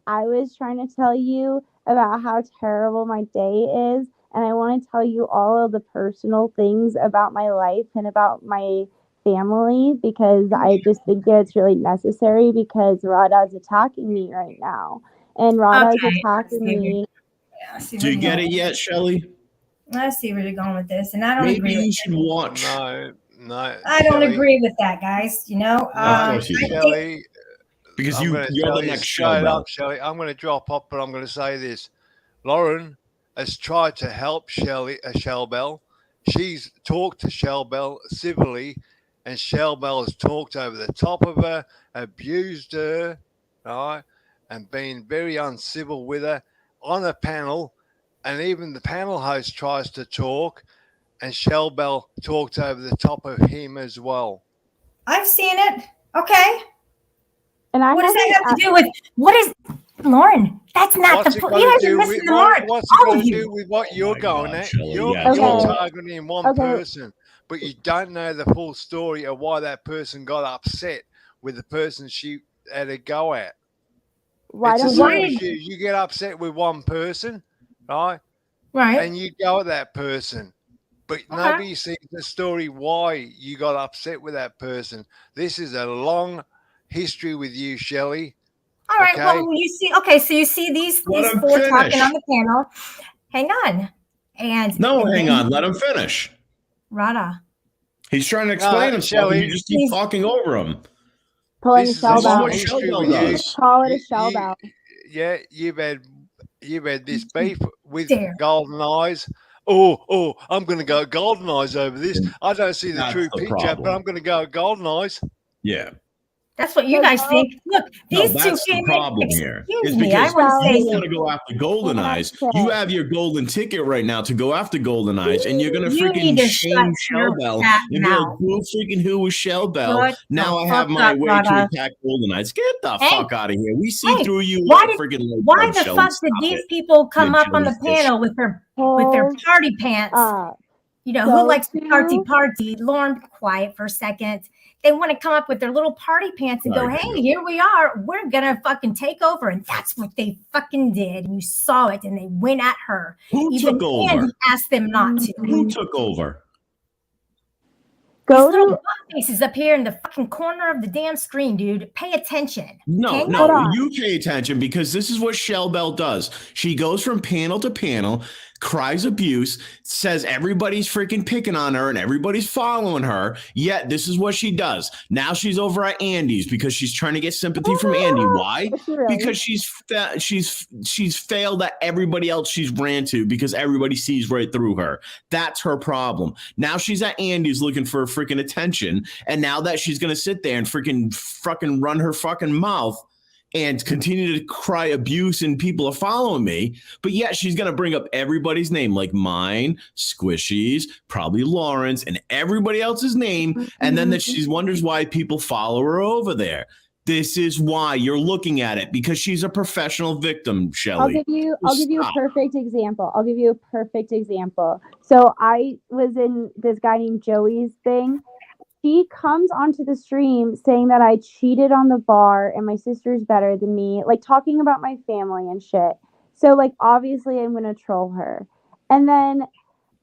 I was trying to tell you about how terrible my day is, and I want to tell you all of the personal things about my life and about my family because I just think that it's really necessary because Rada's attacking me right now. And Rada's attacking me. Do you get it yet, Shelly? I see where you're going with this, and I don't Maybe agree with you should watch. No. I don't agree with that, guys. You know, Shelly, because you're the next Shell Bell. Shelly, I'm going to drop off, but I'm going to say this. Lauren has tried to help Shell Bell. She's talked to Shell Bell civilly, and Shell Bell has talked over the top of her, abused her, right, and been very uncivil with her on a panel. And even the panel host tries to talk, and Shell Bell talked over the top of him as well. I've seen it. Okay. And what does that have to do with what is Lauren? That's not the point. You guys are missing the mark. What's it got to do with what you're going at? You're targeting one person, but you don't know the full story of why that person got upset with the person she had a go at. It's the same as you get upset with one person, right? Right. And you go at that person. But nobody sees the story why you got upset with that person. This is a long history with you, Shelley. All right. Okay? Well, you see. Okay, so you see these four talking on the panel. Hang on. Hang on. Let him finish. Rada. He's trying to explain himself. And you just keep talking over him. Pulling a Shell Bell. Call it a Shell Bell. Yeah, you've had this beef with Golden Eyes. Oh, I'm going to go Golden Eyes over this. I don't see the true picture, but I'm going to go Golden Eyes. Yeah. That's what you guys think. Look, these two the problem here. Excuse me, I want to say you want to go after Golden Eyes. You have your golden ticket right now to go after Golden Eyes, and you're going to freaking shame Shell Bell. And be like, who freaking who was Shell Bell? Now I have my way to attack Golden Eyes. Get the fuck out of here. We see through you. Why the fuck did these people come up on the panel with their party pants? You know, who likes to party? Lauren, be quiet for a second. They want to come up with their little party pants and go, hey, here we are. We're going to fucking take over. And that's what they fucking did. And you saw it and they went at her. Who took over? Andy asked them not to. Who took over? These little butt faces up here in the fucking corner of the damn screen, dude. Pay attention. No, you pay attention because this is what Shell Bell does. She goes from panel to panel, cries abuse, says everybody's freaking picking on her and everybody's following her. Yet this is what she does. Now she's over at Andy's because she's trying to get sympathy from Andy. Why? Because she's failed at everybody else she's ran to because everybody sees right through her. That's her problem. Now she's at Andy's looking for freaking attention, and now that she's gonna sit there and freaking run her fucking mouth and continue to cry abuse and people are following me, but yet she's going to bring up everybody's name, like mine, Squishy's, probably Lawrence, and everybody else's name, and then that she wonders why people follow her over there. This is why you're looking at it, because she's a professional victim, Shelly. I'll give you a perfect example. So I was in this guy named Joey's thing. She comes onto the stream saying that I cheated on the bar and my sister's better than me, like talking about my family and shit. So like obviously I'm gonna troll her. And then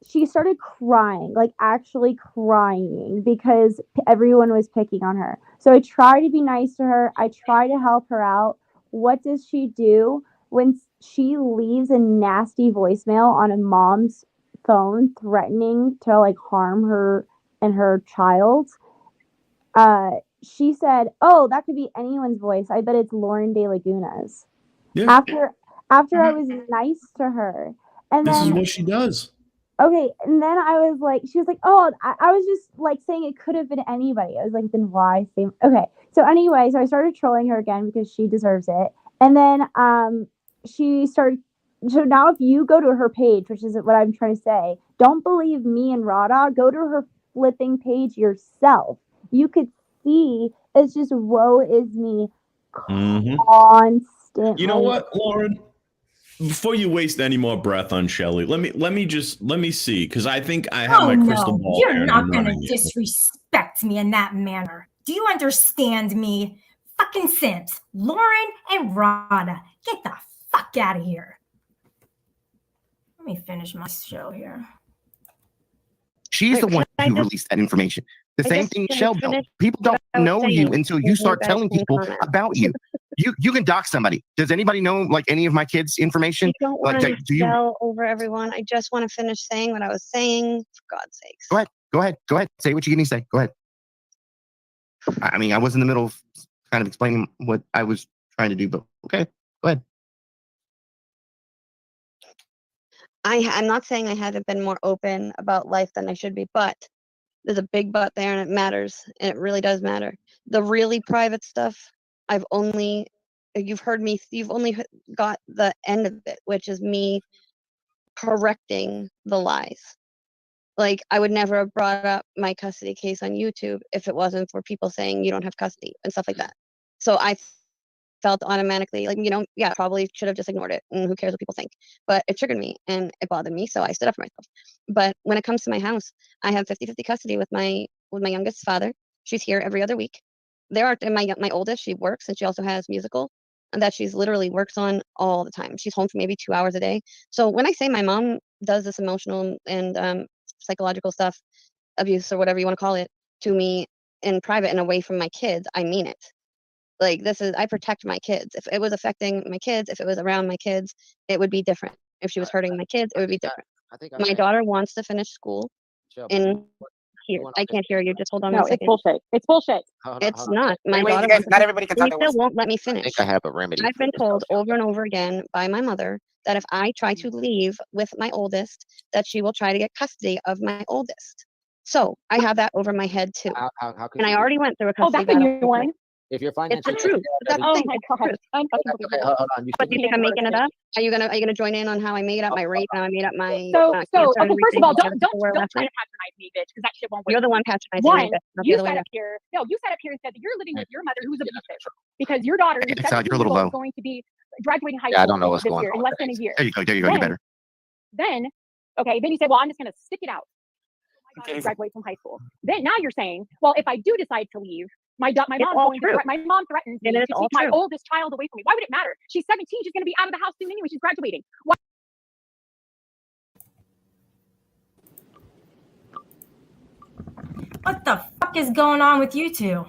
she started crying, like actually crying because everyone was picking on her. So I try to be nice to her. I try to help her out. What does she do when she leaves a nasty voicemail on a mom's phone threatening to like harm her and her child? She said, "Oh, that could be anyone's voice. I bet it's Lauren De Laguna's." Yeah. After I was nice to her, and this then is what she does. Okay, and then I was like, she was like, "Oh, I was just like saying it could have been anybody." I was like, "Then why say?" Okay, so anyway, so I started trolling her again because she deserves it, and then she started. So now, if you go to her page, which is what I'm trying to say, don't believe me and Rada. Go to her flipping page yourself. You could see it's just woe is me constantly. You know what, Lauren? Before you waste any more breath on Shelly, let me see, because I think I have my crystal ball. You're not gonna disrespect me in that manner. Do you understand me? Fucking simps, Lauren and Rada, get the fuck out of here. Let me finish my show here. She's the one who released that information. The same thing, Shellbell. People don't know you until you start telling people about you. You can dox somebody. Does anybody know like any of my kids' information? I don't want to yell over everyone. I just want to finish saying what I was saying. For God's sakes. Go ahead. Say what you need to say. Go ahead. I mean, I was in the middle of kind of explaining what I was trying to do, but okay, go ahead. I'm not saying I haven't been more open about life than I should be, but there's a big but there, and it matters, and it really does matter. The really private stuff, you've only got the end of it, which is me correcting the lies. Like, I would never have brought up my custody case on YouTube if it wasn't for people saying you don't have custody and stuff like that. So I felt automatically like, probably should have just ignored it, and who cares what people think. But it triggered me and it bothered me, so I stood up for myself. But when it comes to my house, I have 50-50 custody with my youngest father. She's here every other week. My oldest, she works, and she also has musical, and that she's literally works on all the time. She's home for maybe 2 hours a day. So when I say my mom does this emotional and psychological stuff, abuse or whatever you want to call it, to me in private and away from my kids, I mean it. Like, I protect my kids. If it was affecting my kids, if it was around my kids, it would be different. If she was hurting my kids, it would be different. My daughter wants to finish school in here. I can't hear you. Just hold on a second. It's bullshit. It's bullshit. It's not. My daughter not everybody can talk at once. won't let me finish. I think I have a remedy. I've been told over and over again by my mother that if I try to leave with my oldest, that she will try to get custody of my oldest. So I have that over my head too. And I already went through a custody battle. That's a new one. If you're It's the financially truth. That's the Oh thing. my It's the God. truth. okay, hold on. But do you think I'm making it up? Are you gonna join in on how I made up my rape and how I made up my Okay, cancer and first of all, everything don't before try last to night? patronize me, bitch, because that shit won't work. You're the one patronizing One, me. Not the you other way sat around. up here. No, you sat up here and said that you're living with your mother, who's abusive, because your daughter, who's It's 17 you're a little years low. old, is going to be graduating high Yeah, I school don't know what's this going year on. in less than a year. There you go. You're better. Then, okay, then you say, well, I'm just going to stick it out. to graduate from high school. Then now you're saying, well, if I do decide to leave, my mom threatens me to take my oldest child away from me. Why would it matter? She's 17. She's going to be out of the house soon anyway. She's graduating. Why? What the fuck is going on with you two?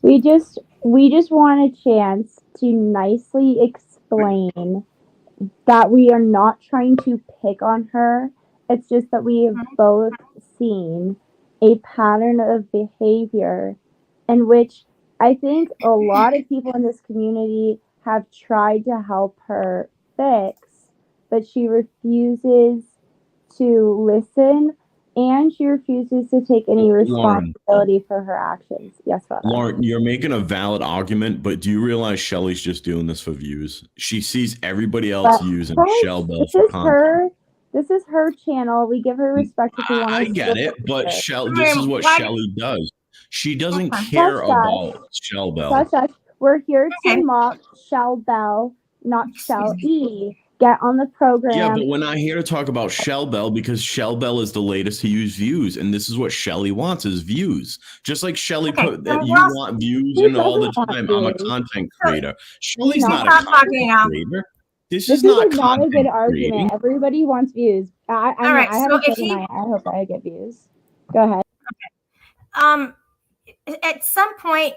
We just want a chance to nicely explain that we are not trying to pick on her. It's just that we have both seen a pattern of behavior in which I think a lot of people in this community have tried to help her fix, but she refuses to listen and she refuses to take any responsibility for her actions. Yes, Father. Lauren, you're making a valid argument, but do you realize Shelly's just doing this for views? She sees everybody else using Shell Bell for content. This is her channel. We give her respect if we want to. I get it, but this is what Shelly does. She doesn't care about Shell Bell. We're here to mock Shell Bell, not Shell E. Get on the program. Yeah, but we're not here to talk about Shell Bell because Shell Bell is the latest to use views, and this is what Shelly wants is views. Just like Shelly put that you want views and all the time. I'm a content creator. Shelly's not a content creator. This is not a good argument. Everybody wants views. I have a kid tonight. I hope I get views. Go ahead. Okay. At some point,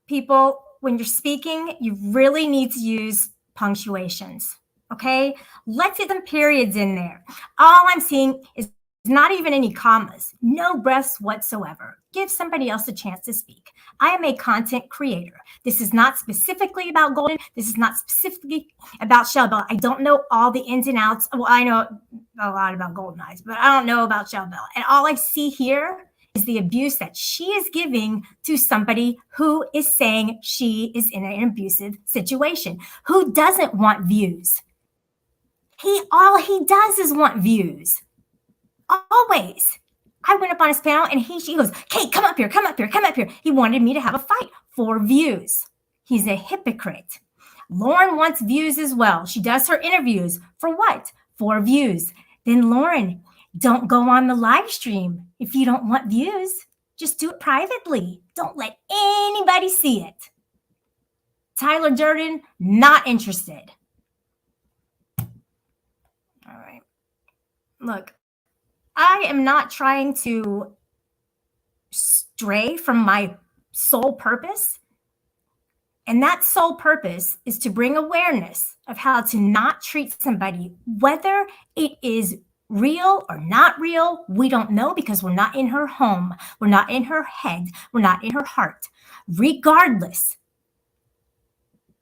people, when you're speaking, you really need to use punctuations. Okay, let's get some periods in there. All I'm seeing is not even any commas, no breaths whatsoever. Give somebody else a chance to speak. I am a content creator. This is not specifically about Golden. This is not specifically about Shell Bell. I don't know all the ins and outs. Well, I know a lot about Golden Eyes, but I don't know about Shell Bell. And all I see here is the abuse that she is giving to somebody who is saying she is in an abusive situation, who doesn't want views. All he does is want views. Always. I went up on his panel and she goes, Kate, come up here. He wanted me to have a fight for views. He's a hypocrite. Lauren wants views as well. She does her interviews. For what? For views. Then Lauren, don't go on the live stream if you don't want views. Just do it privately. Don't let anybody see it. Tyler Durden, not interested. All right. Look, I am not trying to stray from my sole purpose. And that sole purpose is to bring awareness of how to not treat somebody, whether it is real or not real. We don't know because we're not in her home. We're not in her head. We're not in her heart. Regardless,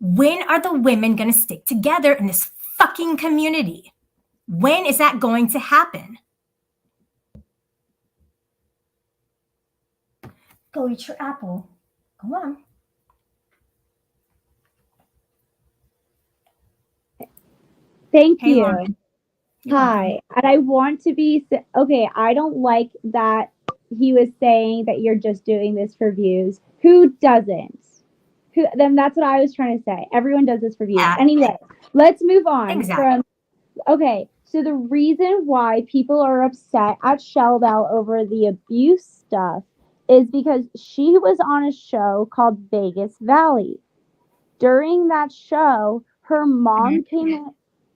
when are the women going to stick together in this fucking community? When is that going to happen? Go eat your apple. Go on. Thank you. Hi. And I want to be, okay, I don't like that he was saying that you're just doing this for views. Who doesn't? Then that's what I was trying to say. Everyone does this for views. Yeah. Anyway, let's move on. Exactly. Okay, so the reason why people are upset at Shell Bell over the abuse stuff is because she was on a show called Vegas Valley. During that show, her mom came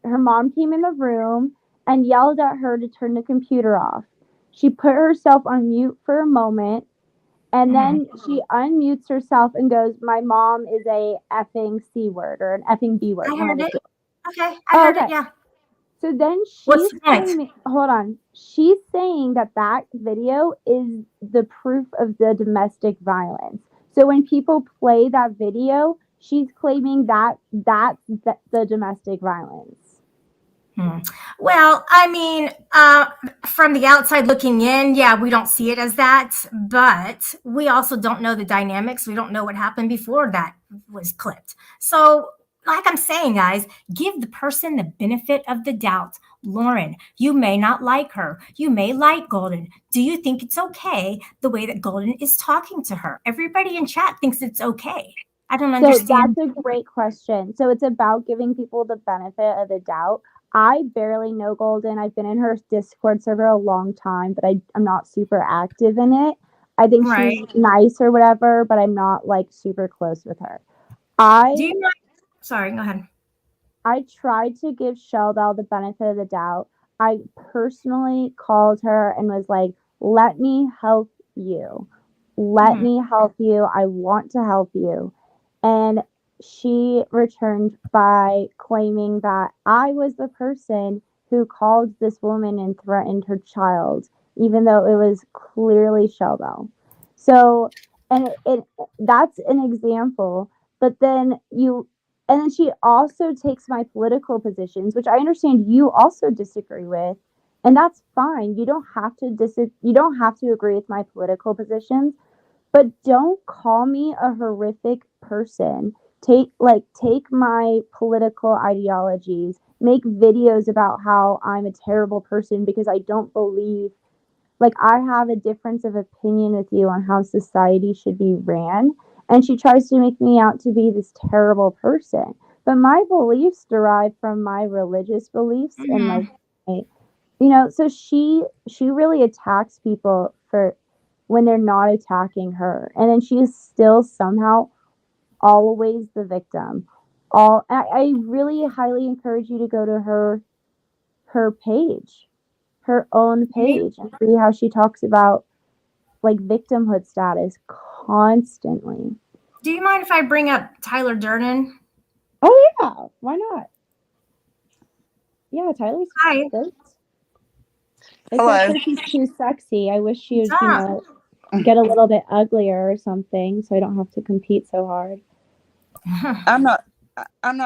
in the room and yelled at her to turn the computer off. She put herself on mute for a moment, and then she unmutes herself and goes, "My mom is a effing C word or an effing B word." I heard it. Okay, I heard it, yeah. So then she's saying, hold on. She's saying that video is the proof of the domestic violence. So when people play that video, she's claiming that that's the domestic violence. Well, I mean, from the outside looking in, yeah, we don't see it as that, but we also don't know the dynamics. We don't know what happened before that was clipped. So like I'm saying, guys, give the person the benefit of the doubt. Lauren, you may not like her. You may like Golden. Do you think it's okay the way that Golden is talking to her? Everybody in chat thinks it's okay. I don't understand. So that's a great question. So it's about giving people the benefit of the doubt. I barely know Golden. I've been in her Discord server a long time, but I'm not super active in it. I think she's nice or whatever, but I'm not like super close with her. Do you mind? Sorry, go ahead. I tried to give Sheldell the benefit of the doubt. I personally called her and was like, let me help you. Let me help you. I want to help you. And she returned by claiming that I was the person who called this woman and threatened her child, even though it was clearly Sheldell. So, and that's an example. But then and then she also takes my political positions, which I understand you also disagree with, and that's fine. You don't have to agree with my political positions, but don't call me a horrific person. Take my political ideologies, make videos about how I'm a terrible person because I don't believe, like, I have a difference of opinion with you on how society should be ran, and she tries to make me out to be this terrible person. But my beliefs derive from my religious beliefs and like so she really attacks people for when they're not attacking her, and then she is still somehow always the victim. I really highly encourage you to go to her page, her own page, and see how she talks about like victimhood status constantly. Do you mind if I bring up Tyler Durden? Oh yeah, why not? Yeah, Tyler's great. Except for she's too sexy. I wish she would, get a little bit uglier or something, so I don't have to compete so hard. I'm not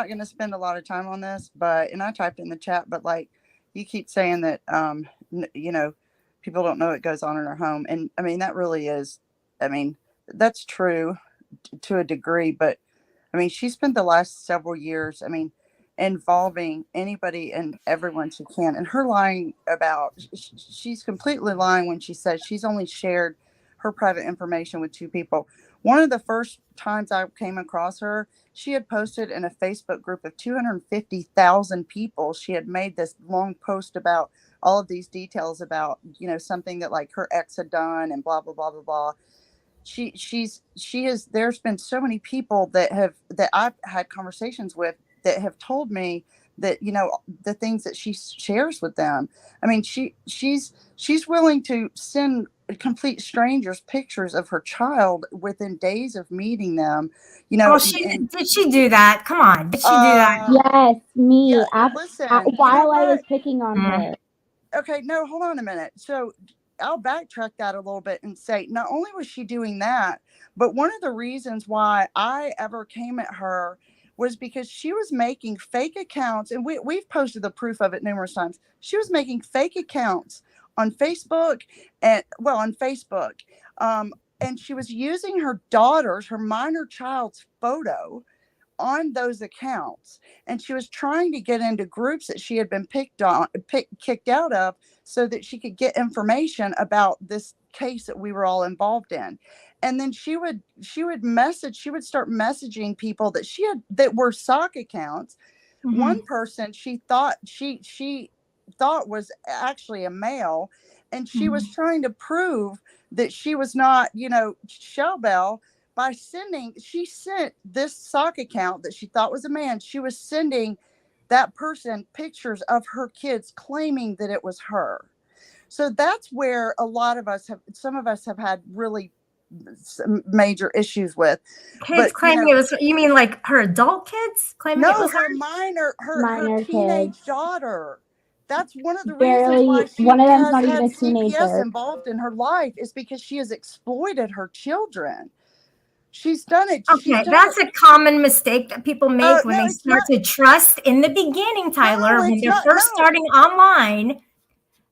going to spend a lot of time on this, and I typed in the chat, but like you keep saying that, people don't know what goes on in her home. And I mean, that really is, that's true to a degree, but I mean, she spent the last several years, involving anybody and everyone she can. And her lying about, she's completely lying when she says she's only shared her private information with 2 people. One of the first times I came across her, she had posted in a Facebook group of 250,000 people. She had made this long post about all of these details about, something that like her ex had done and blah, blah, blah, blah, blah. There's been so many people that I've had conversations with that have told me that, the things that she shares with them. I mean, she's willing to send complete strangers pictures of her child within days of meeting them. Did she do that? Come on, did she do that? Yes, me. Yeah, listen, while I was picking on her. Okay, no, hold on a minute. So I'll backtrack that a little bit and say, not only was she doing that, but one of the reasons why I ever came at her was because she was making fake accounts, and we've posted the proof of it numerous times. She was making fake accounts on Facebook and and she was using her minor child's photo on those accounts, and she was trying to get into groups that she had been kicked out of so that she could get information about this case that we were all involved in. And then she would start messaging people that were sock accounts. One person she thought was actually a male, and she was trying to prove that she was not, Shellbell, by she sent this sock account that she thought was a man. She was sending that person pictures of her kids claiming that it was her. So that's where some of us have had really major issues with. Kids claiming it was, you mean like her adult kids claiming it was her? Her teenage daughter. That's one of the reasons why she one of them's has not had even a CPS teenager. involved in her life, is because she has exploited her children. She's done it. Okay, that's a common mistake that people make when they start to trust in the beginning, Tyler, when they're first starting online.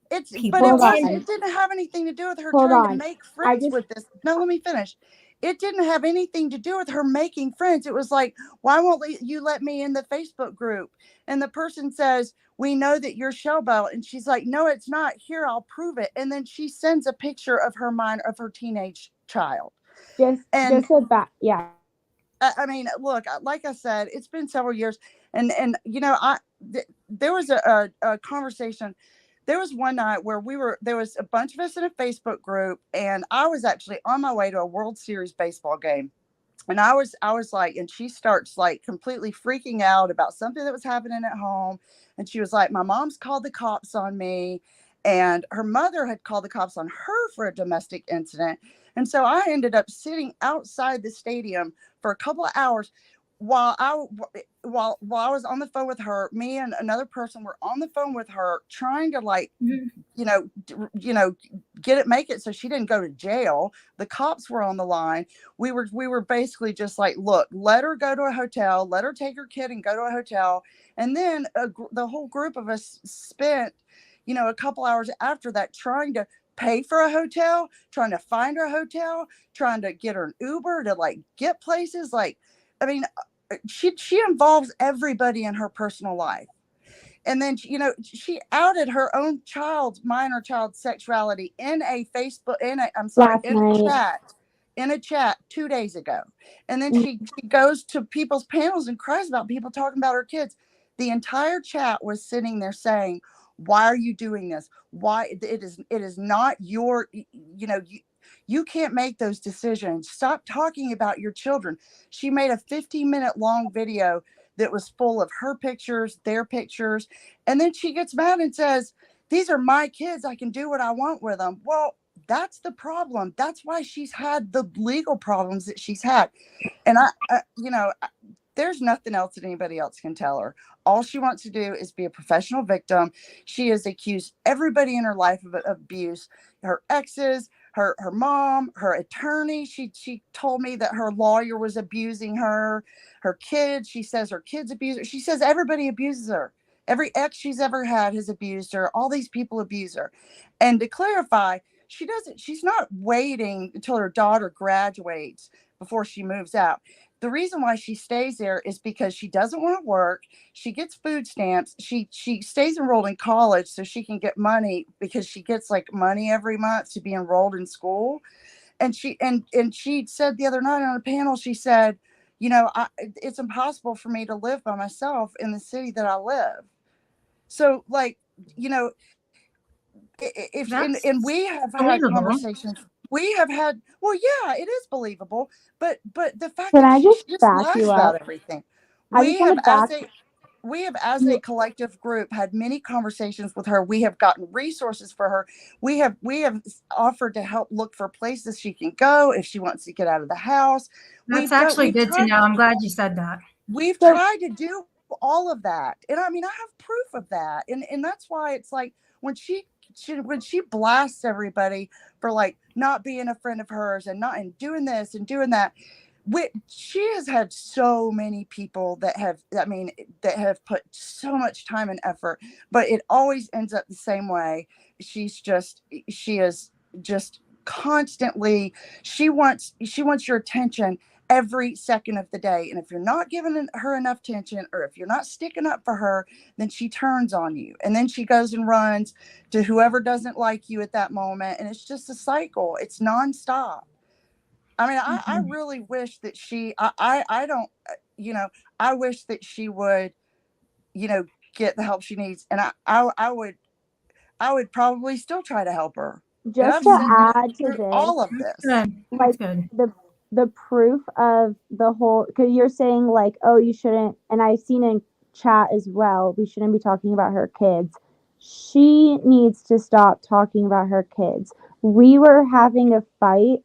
It didn't have anything to do with her trying to make friends with this. No, let me finish. It didn't have anything to do with her making friends. It was like, why won't you let me in the Facebook group? And the person says, we know that you're Shellbell. And she's like, no, it's not. Here, I'll prove it. And then she sends a picture of her teenage child. Yeah. I mean, look, like I said, it's been several years. And you know, there was a conversation. There was one night where there was a bunch of us in a Facebook group, and I was actually on my way to a World Series baseball game. And I was like, and she starts like completely freaking out about something that was happening at home. And she was like, my mom's called the cops on me, and her mother had called the cops on her for a domestic incident. And so I ended up sitting outside the stadium for a couple of hours while I was on the phone with her. Me and another person were on the phone with her trying to like, make it so she didn't go to jail. The cops were on the line. We were basically just like, look, let her go to a hotel, let her take her kid and go to a hotel. And then the whole group of us spent, a couple hours after that trying to pay for a hotel, trying to find her a hotel, trying to get her an Uber to like get places. Like, I mean, she involves everybody in her personal life. And then, she outed her own minor child sexuality in a Facebook, in a chat 2 days ago. And then she goes to people's panels and cries about people talking about her kids. The entire chat was sitting there saying, why are you doing this? Why it is not your, you can't make those decisions. Stop talking about your children. She made a 15-minute long video that was full of her pictures, their pictures. And then she gets mad and says, these are my kids. I can do what I want with them. Well, that's the problem. That's why she's had the legal problems that she's had. And there's nothing else that anybody else can tell her. All she wants to do is be a professional victim. She has accused everybody in her life of abuse, her exes, her mom, her attorney. She told me that her lawyer was abusing her kids. She says her kids abuse her. She says everybody abuses her. Every ex she's ever had has abused her. All these people abuse her. And to clarify, she's not waiting until her daughter graduates before she moves out. The reason why she stays there is because she doesn't want to work. She gets food stamps. She stays enrolled in college so she can get money, because she gets like money every month to be enrolled in school. And she said the other night on a panel, she said, it's impossible for me to live by myself in the city that I live. So like, and we have had conversations. We have had, well, yeah, it is believable, but the fact that she just lies about everything. We have, as a collective group, had many conversations with her. We have gotten resources for her. We have offered to help look for places she can go if she wants to get out of the house. That's actually good to know. I'm glad you said that. We've tried to do all of that, and I mean, I have proof of that, and that's why it's like when she blasts everybody for like not being a friend of hers and doing this and doing that. She has had so many people that have put so much time and effort, but it always ends up the same way. She is just constantly, she wants your attention every second of the day. And if you're not giving her enough attention, or if you're not sticking up for her, then she turns on you. And then she goes and runs to whoever doesn't like you at that moment. And it's just a cycle. It's nonstop. I mean, I really wish that I wish that she would, get the help she needs. And I would probably still try to help her. Just to add to this, all of this, like the proof of the whole, because you're saying like, oh, you shouldn't, and I've seen in chat as well, we shouldn't be talking about her kids. She needs to stop talking about her kids. We were having a fight,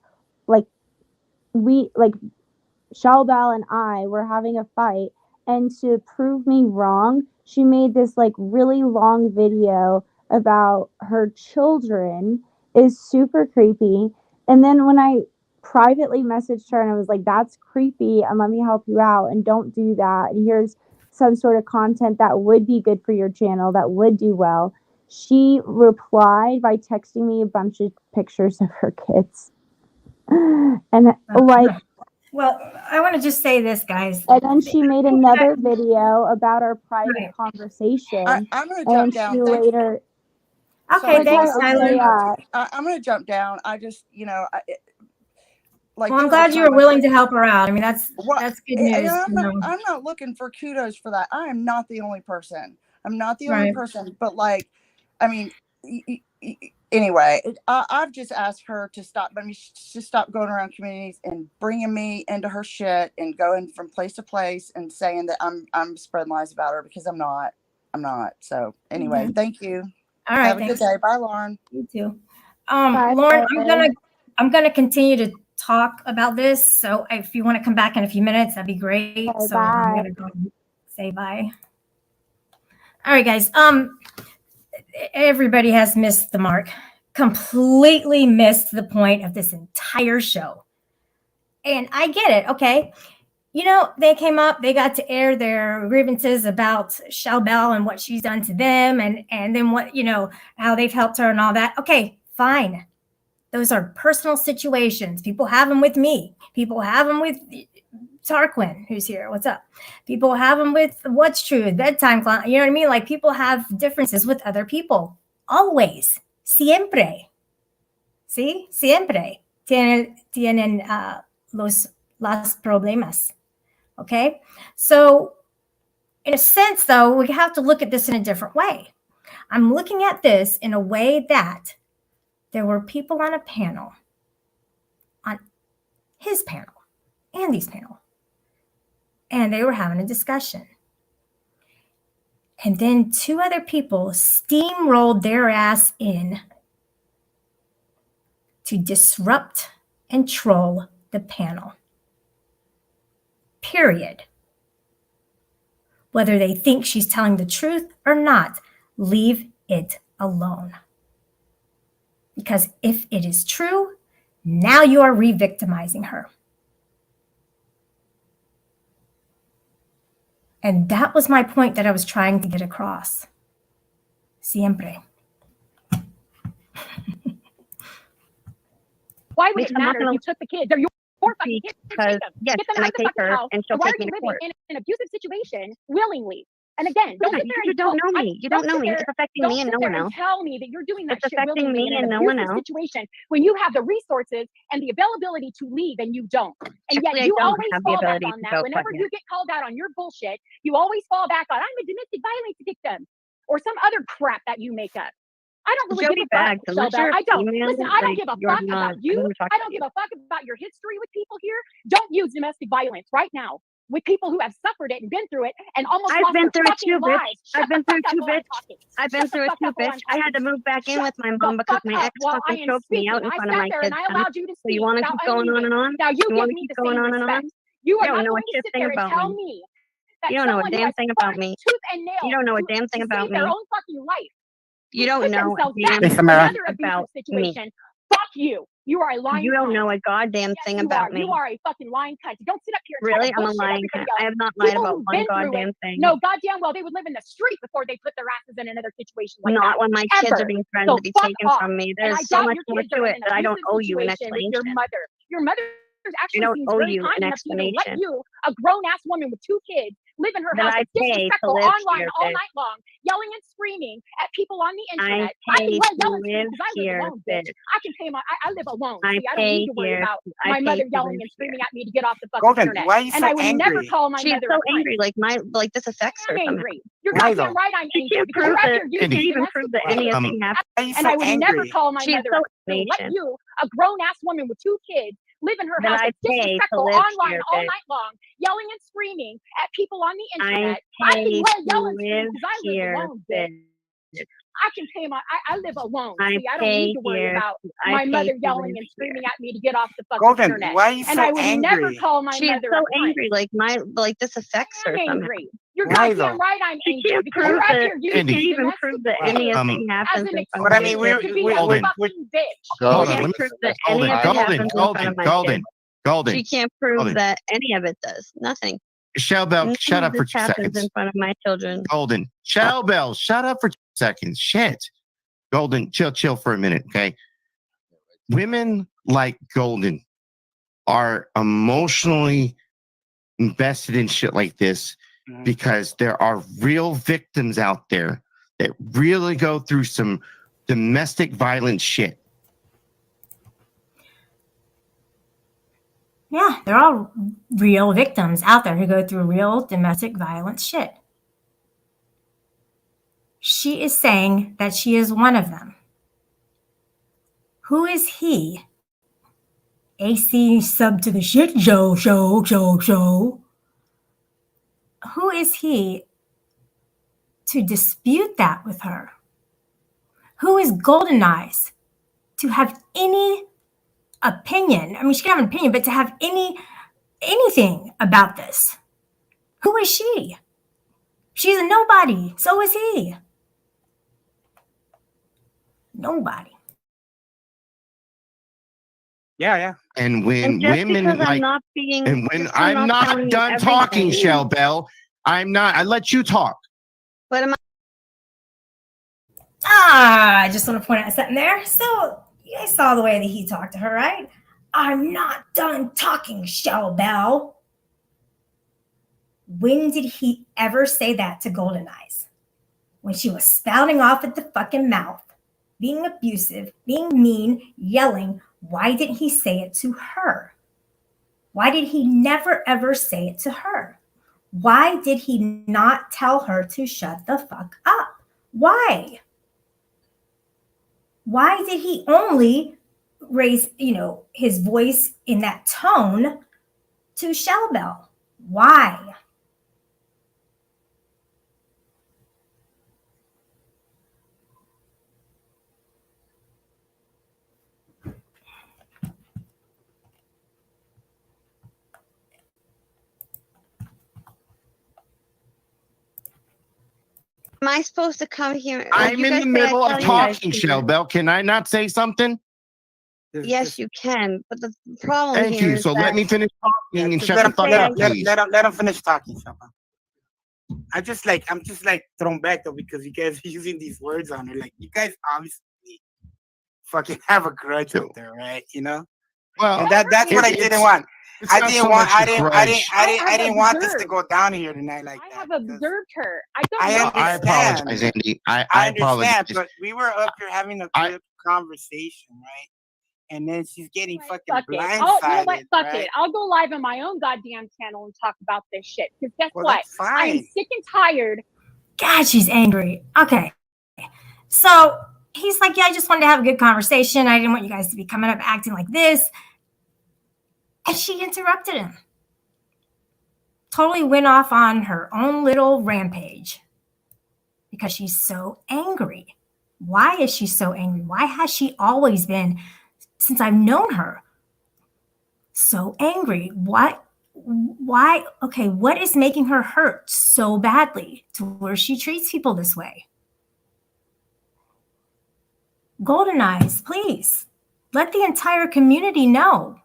Shell Bell and I were having a fight, and to prove me wrong, she made this like really long video about her children. Is super creepy. And then when I privately messaged her and I was like, that's creepy and let me help you out and don't do that, and here's some sort of content that would be good for your channel, that would do well, she replied by texting me a bunch of pictures of her kids. And like, well, I want to just say this, guys. And then she made another video about our private conversation. I'm going to jump down. Later. Okay, thanks, Tyler. I'm going to jump down. I just, Like, well, I'm there were glad you were times willing to help her out. I mean, that's Well, good and news. I'm not looking for kudos for that. I am not the only person. I'm not the only Right. person. But like, I mean, anyway, I've just asked her to stop. I mean, to stop going around communities and bringing me into her shit and going from place to place and saying that I'm spreading lies about her, because I'm not. I'm not. So anyway, thank you. All right. Have a good day. Bye, Lauren. You too. Bye, Lauren, Lauren. I'm gonna continue to talk about this. So if you want to come back in a few minutes, that'd be great. Okay, So I'm bye. gonna go and say bye. All right, guys. Everybody has missed the mark. Completely missed the point of this entire show. And I get it. Okay. You know, they came up, they got to air their grievances about Shell Bell and what she's done to them, and then what, how they've helped her and all that. Okay, fine. Those are personal situations. People have them with me. People have them with Tarquin, who's here. What's up? People have them with What's True, Bedtime Clown. You know what I mean? Like, people have differences with other people. Always. Siempre. ¿Sí? Siempre. Tienen los problemas. Okay? So, in a sense, though, we have to look at this in a different way. I'm looking at this in a way that there were people on a panel, on his panel, Andy's panel, and they were having a discussion. And then two other people steamrolled their ass in to disrupt and troll the panel. Period. Whether they think she's telling the truth or not, leave it alone. Because if it is true, now you are re-victimizing her. And that was my point that I was trying to get across. Siempre. Why would it matter if you took the kids? They're your fucking kids. Because, yes, get them and out I of the take fucking her house. and she'll Why take are me you to living court. in an abusive situation willingly? And again, don't sit there You and don't know me. You don't know me. It's affecting me and no one else. tell me that you're doing that It's shit affecting willingly me in and an no one abusive else. situation when you have the resources and the availability to leave and you don't. And Actually, yet you I don't always have the fall back ability on to that. go Whenever quite you get called out on your bullshit, you always fall back on, I'm a domestic violence victim or some other crap that you make up. I don't really give a fuck, Shell Bell. I don't. Listen, I don't give a fuck about you. I don't give a fuck about your history with people here. Don't use domestic violence right now with people who have suffered it and been through it and almost lost their fucking lives. I've been through it too, bitch. I've been through it too, bitch. I had to move back in with my mom because my ex fucking choked me out in front of my kids. So you want to keep going on and on? Now you want give to me keep the going same on and on? respect. You are don't not know a going to shit sit thing there and about tell me. me that You don't know a someone who damn has thing about fought me. tooth and nail You don't know a to damn thing about save their me. own fucking life. You don't know a damn Back thing into another abusive about me. situation. Fuck you. You are a lying You don't cunt. know a goddamn Yes, thing you about are. me. You are a fucking lying cunt. Don't sit up here and Really? try to I'm a bullshit lying everybody cunt. else. I have not lied People about who've one been through goddamn it thing. know goddamn well they would live in the street before they put their asses in another situation like that. Not when my kids are being threatened So to be fuck taken off. from me. And I There's so doubt much your more kids to are it in that I don't abusive owe you an situation with explanation. your mother. Your mother actually I don't seems owe very you kind an enough to even let explanation. you, a grown-ass woman with 2 kids, live in her That house I that's pay to disrespectful live online here, all bitch. night long, yelling and screaming at people on the I internet. pay can to yell and scream live because I live here, alone, bitch. bitch. I can pay my I live alone. I See, I don't pay need to worry here. about I my pay mother to yelling live and here. screaming at me to get off the fucking Golden, internet. why are you And so I would never angry? call my She's mother so a cunt. angry. Like this affects her I'm somehow. angry. You're Why goddamn though? right I'm She angry can't because prove you're out that. here She using can't even domestic prove that violence. anything happened. Why are you And so I would never angry? call my She's mother so a cunt. Let nation. you, a grown-ass woman with 2 kids, live in her That house I that's pay to disrespectful live online here, all bitch. night long, yelling and screaming at people on the I internet. I can pay yell to and scream live because I live here, alone, bitch. bitch. I can pay my I live alone. I See, I don't need pay to worry here. about I my pay mother to yelling live and here. screaming at me to get off the fucking Golden, internet. why are you And so I would never angry? call my She's mother so a cunt. angry. Like this affects her I'm somehow. angry. You're Why goddamn though? right I'm She angry can't because prove you're out that. here She using can't even domestic prove that violence anything as happens an in front But of I my mean, excuse kids. to be a Golden. fucking bitch. She Hold on. can't Let me, prove that Golden, any of it Golden, happens in front Golden, of my Golden, kids. Golden. She can't prove Golden. that any of it does. Nothing. Shell Bell, None shut of up for this 2 happens seconds. in front of my children. Golden. Shell Bell, shut up for 2 seconds. Shit. Golden, chill for a minute, okay? Women like Golden are emotionally invested in shit like this because there are real victims out there that really go through some domestic violence shit. Yeah, they're all real victims out there who go through real domestic violence shit. She is saying that she is one of them. Who is he? AC sub to the shit show. Who is he to dispute that with her? Who is Golden Eyes to have any opinion? I mean, she can have an opinion, but to have anything about this? Who is she? She's a nobody. So is he. Nobody. Yeah. And when women I'm like, not being, and when I'm not done talking, Shell Bell, I'm not. I let you talk. But am I? I just want to point out something there. So you guys saw the way that he talked to her, right? I'm not done talking, Shell Bell. When did he ever say that to Golden Eyes? When she was spouting off at the fucking mouth, being abusive, being mean, yelling. Why didn't he say it to her? Why did he never ever say it to her? Why did he not tell her to shut the fuck up? Why? Why did he only raise, his voice in that tone to Shell Bell? Why? Am I supposed to come here? I'm in the middle of talking, Shell Bell. Can I not say something? Yes, you can. But the problem Thank here you. is So let me finish talking and shut the fuck up, please. Let him finish talking, Shaba. I'm just like thrown back though because you guys are using these words on her. Like you guys obviously fucking have a grudge with her, right? You know. Well, and that's what I didn't want. I didn't want this to go down here tonight like that. I have observed her. I apologize, Andy. I understand, apologize. but we were up here having a good conversation, right? And then she's getting fucking blindsided. You know what? Fuck right? it. I'll go live on my own goddamn channel and talk about this shit. Because guess what? That's fine. I am sick and tired. God, she's angry. Okay. So he's like, yeah, I just wanted to have a good conversation. I didn't want you guys to be coming up acting like this. And she interrupted him. Totally went off on her own little rampage because she's so angry. Why is she so angry? Why has she always been, since I've known her, so angry? Why? Okay, what is making her hurt so badly to where she treats people this way? Golden Eyes, please, let the entire community know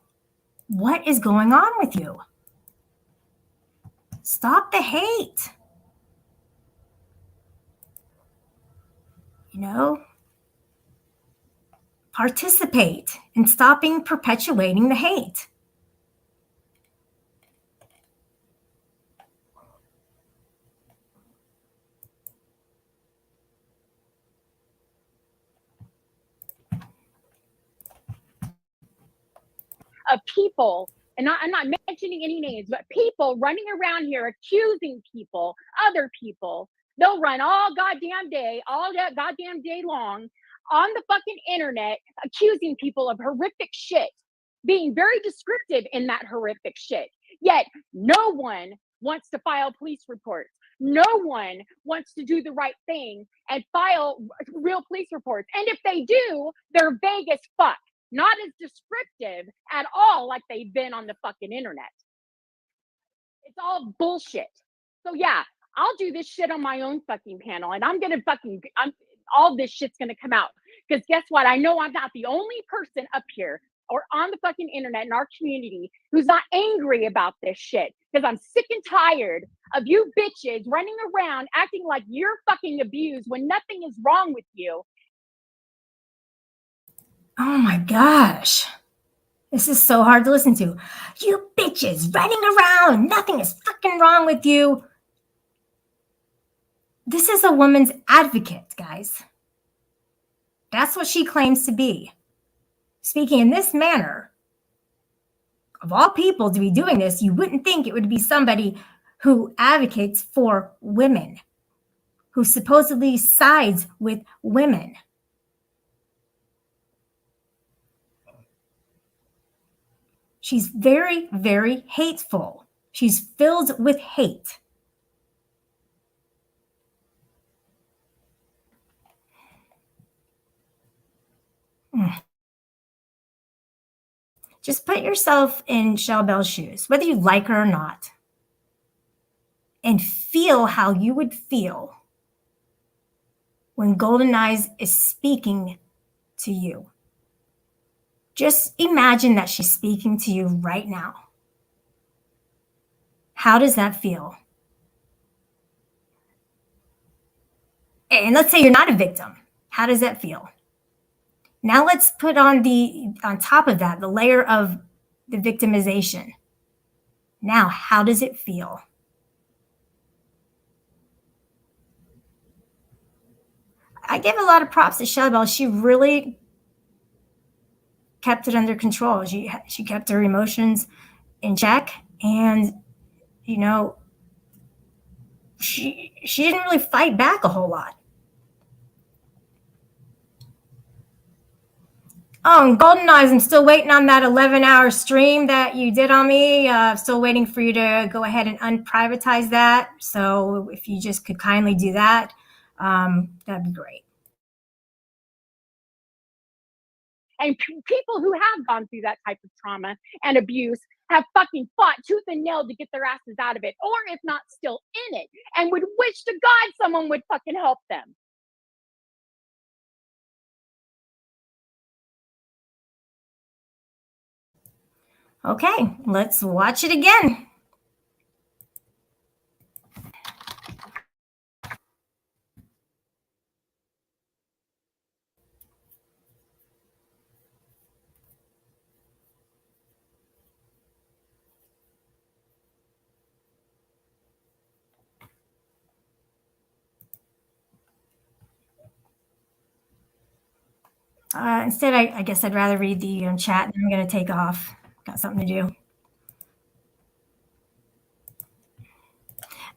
what is going on with you. Stop the hate. Participate in stopping perpetuating the hate. Of people, and I'm not mentioning any names, but people running around here accusing people, other people. They'll run all goddamn day long on the fucking internet, accusing people of horrific shit, being very descriptive in that horrific shit. Yet no one wants to file police reports. No one wants to do the right thing and file real police reports. And if they do, they're vague as fuck. Not as descriptive at all like they've been on the fucking internet. It's all bullshit. So yeah, I'll do this shit on my own fucking panel and all this shit's gonna come out. Because guess what? I know I'm not the only person up here or on the fucking internet in our community who's not angry about this shit. Because I'm sick and tired of you bitches running around acting like you're fucking abused when nothing is wrong with you. Oh my gosh. This is so hard to listen to. You bitches running around. Nothing is fucking wrong with you. This is a woman's advocate, guys. That's what she claims to be. Speaking in this manner of all people to be doing this, you wouldn't think it would be somebody who advocates for women, who supposedly sides with women. She's very, very hateful. She's filled with hate. Just put yourself in Shell Bell's shoes, whether you like her or not, and feel how you would feel when Golden Eyes is speaking to you. Just imagine that she's speaking to you right now. How does that feel? And let's say you're not a victim. How does that feel? Now let's put on top of that, the layer of the victimization. Now, how does it feel? I give a lot of props to Shell Bell. She really kept it under control. She kept her emotions in check, and you know, she didn't really fight back a whole lot. Oh, and Golden Eyes, I'm still waiting on that 11-hour stream that you did on me. Still waiting for you to go ahead and unprivatize that. So if you just could kindly do that, that'd be great. And people who have gone through that type of trauma and abuse have fucking fought tooth and nail to get their asses out of it, or if not still in it, and would wish to God someone would fucking help them. Okay, let's watch it again. Instead, I guess I'd rather read the chat. I'm going to take off. Got something to do.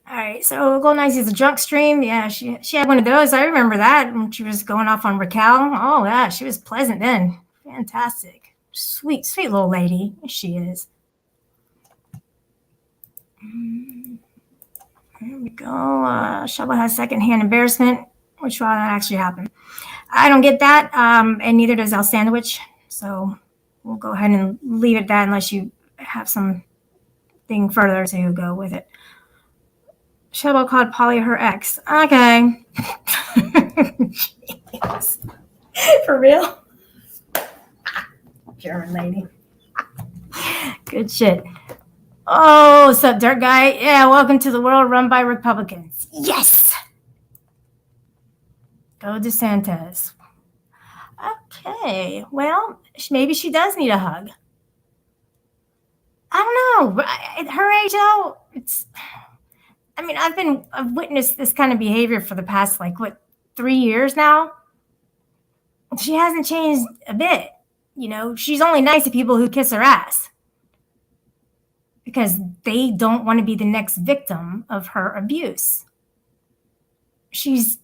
All right, so Golden Eyes is a drunk stream. Yeah, she had one of those. I remember that when she was going off on Raquel. Oh, yeah, she was pleasant then. Fantastic. Sweet, sweet little lady. She is. Here we go. Shovel has secondhand embarrassment, which will actually happen. I don't get that, and neither does Al Sandwich. So we'll go ahead and leave it at that unless you have something further to go with it. Shovel called Polly her ex. Okay. For real? German lady. Good shit. Oh, what's up, dirt guy? Yeah, welcome to the world run by Republicans. Yes! Go DeSantis. Okay, well, maybe she does need a hug. I don't know. At her age, though, I've witnessed this kind of behavior for the past, 3 years now. She hasn't changed a bit. You know, she's only nice to people who kiss her ass because they don't want to be the next victim of her abuse. She's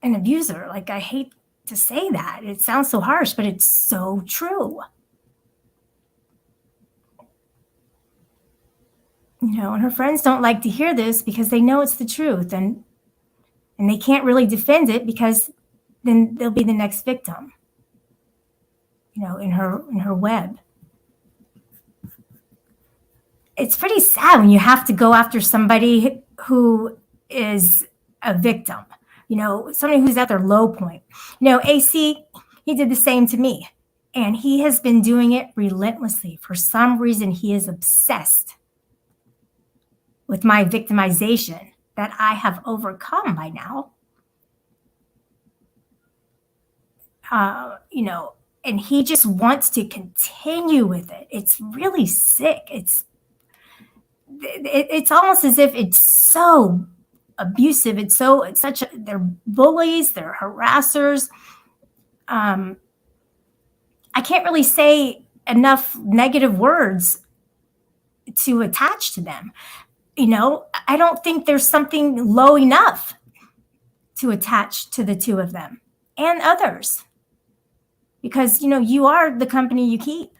an abuser. I hate to say that. It sounds so harsh, but it's so true. You know, and her friends don't like to hear this because they know it's the truth, and they can't really defend it because then they'll be the next victim. You know, in her web. It's pretty sad when you have to go after somebody who is a victim. You know, somebody who's at their low point. You know, AC, he did the same to me, and he has been doing it relentlessly. For some reason, he is obsessed with my victimization that I have overcome by now. You know, and he just wants to continue with it. It's really sick. It's almost as if it's so abusive. They're bullies, they're harassers. I can't really say enough negative words to attach to them. You know, I don't think there's something low enough to attach to the two of them and others, because, you know, you are the company you keep.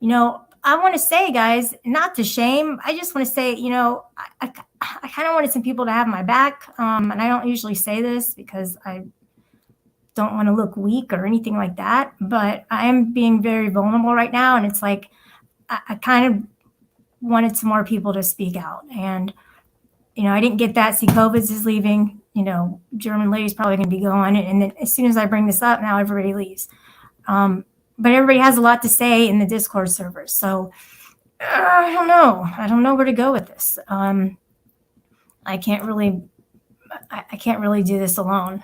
You know, I want to say, guys, not to shame. I just want to say, you know, I kind of wanted some people to have my back. And I don't usually say this because I don't want to look weak or anything like that. But I am being very vulnerable right now. And it's like, I kind of wanted some more people to speak out. And, you know, I didn't get that. See, COVID's is leaving. You know, German lady's probably going to be going. And then as soon as I bring this up, now everybody leaves. But everybody has a lot to say in the Discord servers. So I don't know. I don't know where to go with this. I can't really do this alone.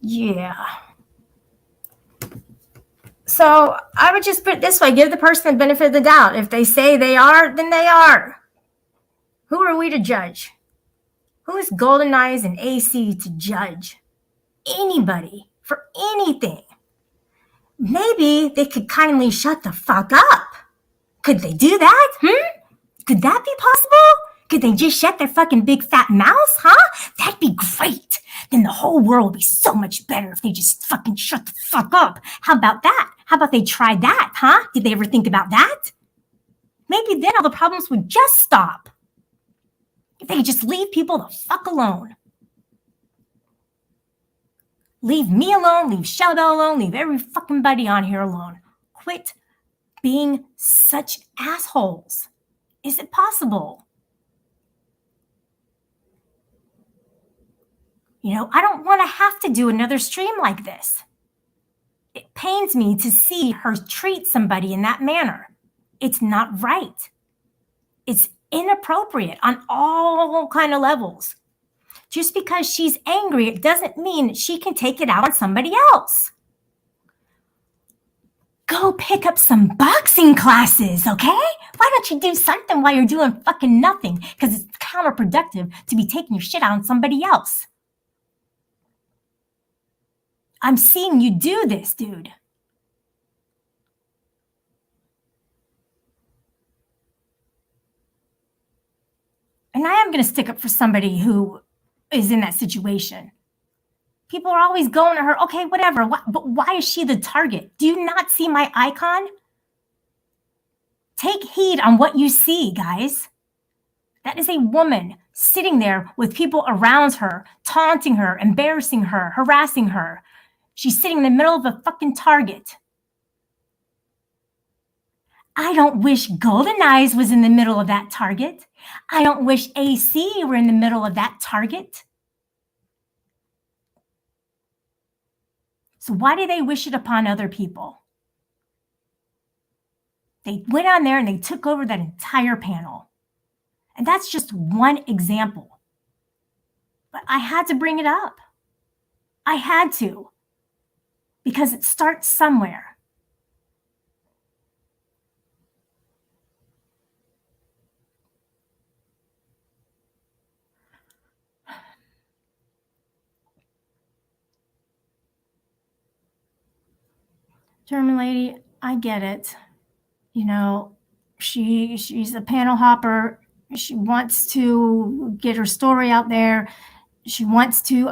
Yeah. So I would just put it this way: give the person the benefit of the doubt. If they say they are, then they are. Who are we to judge? Who is Golden Eyes and AC to judge anybody for anything? Maybe they could kindly shut the fuck up. Could they do that? Could that be possible? Could they just shut their fucking big fat mouths, huh? That'd be great. Then the whole world would be so much better if they just fucking shut the fuck up. How about that? How about they try that, huh? Did they ever think about that? Maybe then all the problems would just stop. If they could just leave people the fuck alone. Leave me alone, leave Shellbell alone, leave every fucking buddy on here alone. Quit being such assholes. Is it possible? You know, I don't want to have to do another stream like this. It pains me to see her treat somebody in that manner. It's not right. It's inappropriate on all kind of levels. Just because she's angry, it doesn't mean she can take it out on somebody else. Go pick up some boxing classes, okay? Why don't you do something while you're doing fucking nothing? Because it's counterproductive to be taking your shit out on somebody else. I'm seeing you do this, dude. And I am going to stick up for somebody who is in that situation. People are always going to her, okay, whatever. But why is she the target? Do you not see my icon? Take heed on what you see, guys. That is a woman sitting there with people around her, taunting her, embarrassing her, harassing her. She's sitting in the middle of a fucking Target. I don't wish Golden Eyes was in the middle of that Target. I don't wish AC were in the middle of that Target. So why do they wish it upon other people? They went on there and they took over that entire panel. And that's just one example. But I had to bring it up. I had to. Because it starts somewhere. German lady, I get it. You know, she's a panel hopper. She wants to get her story out there. She wants to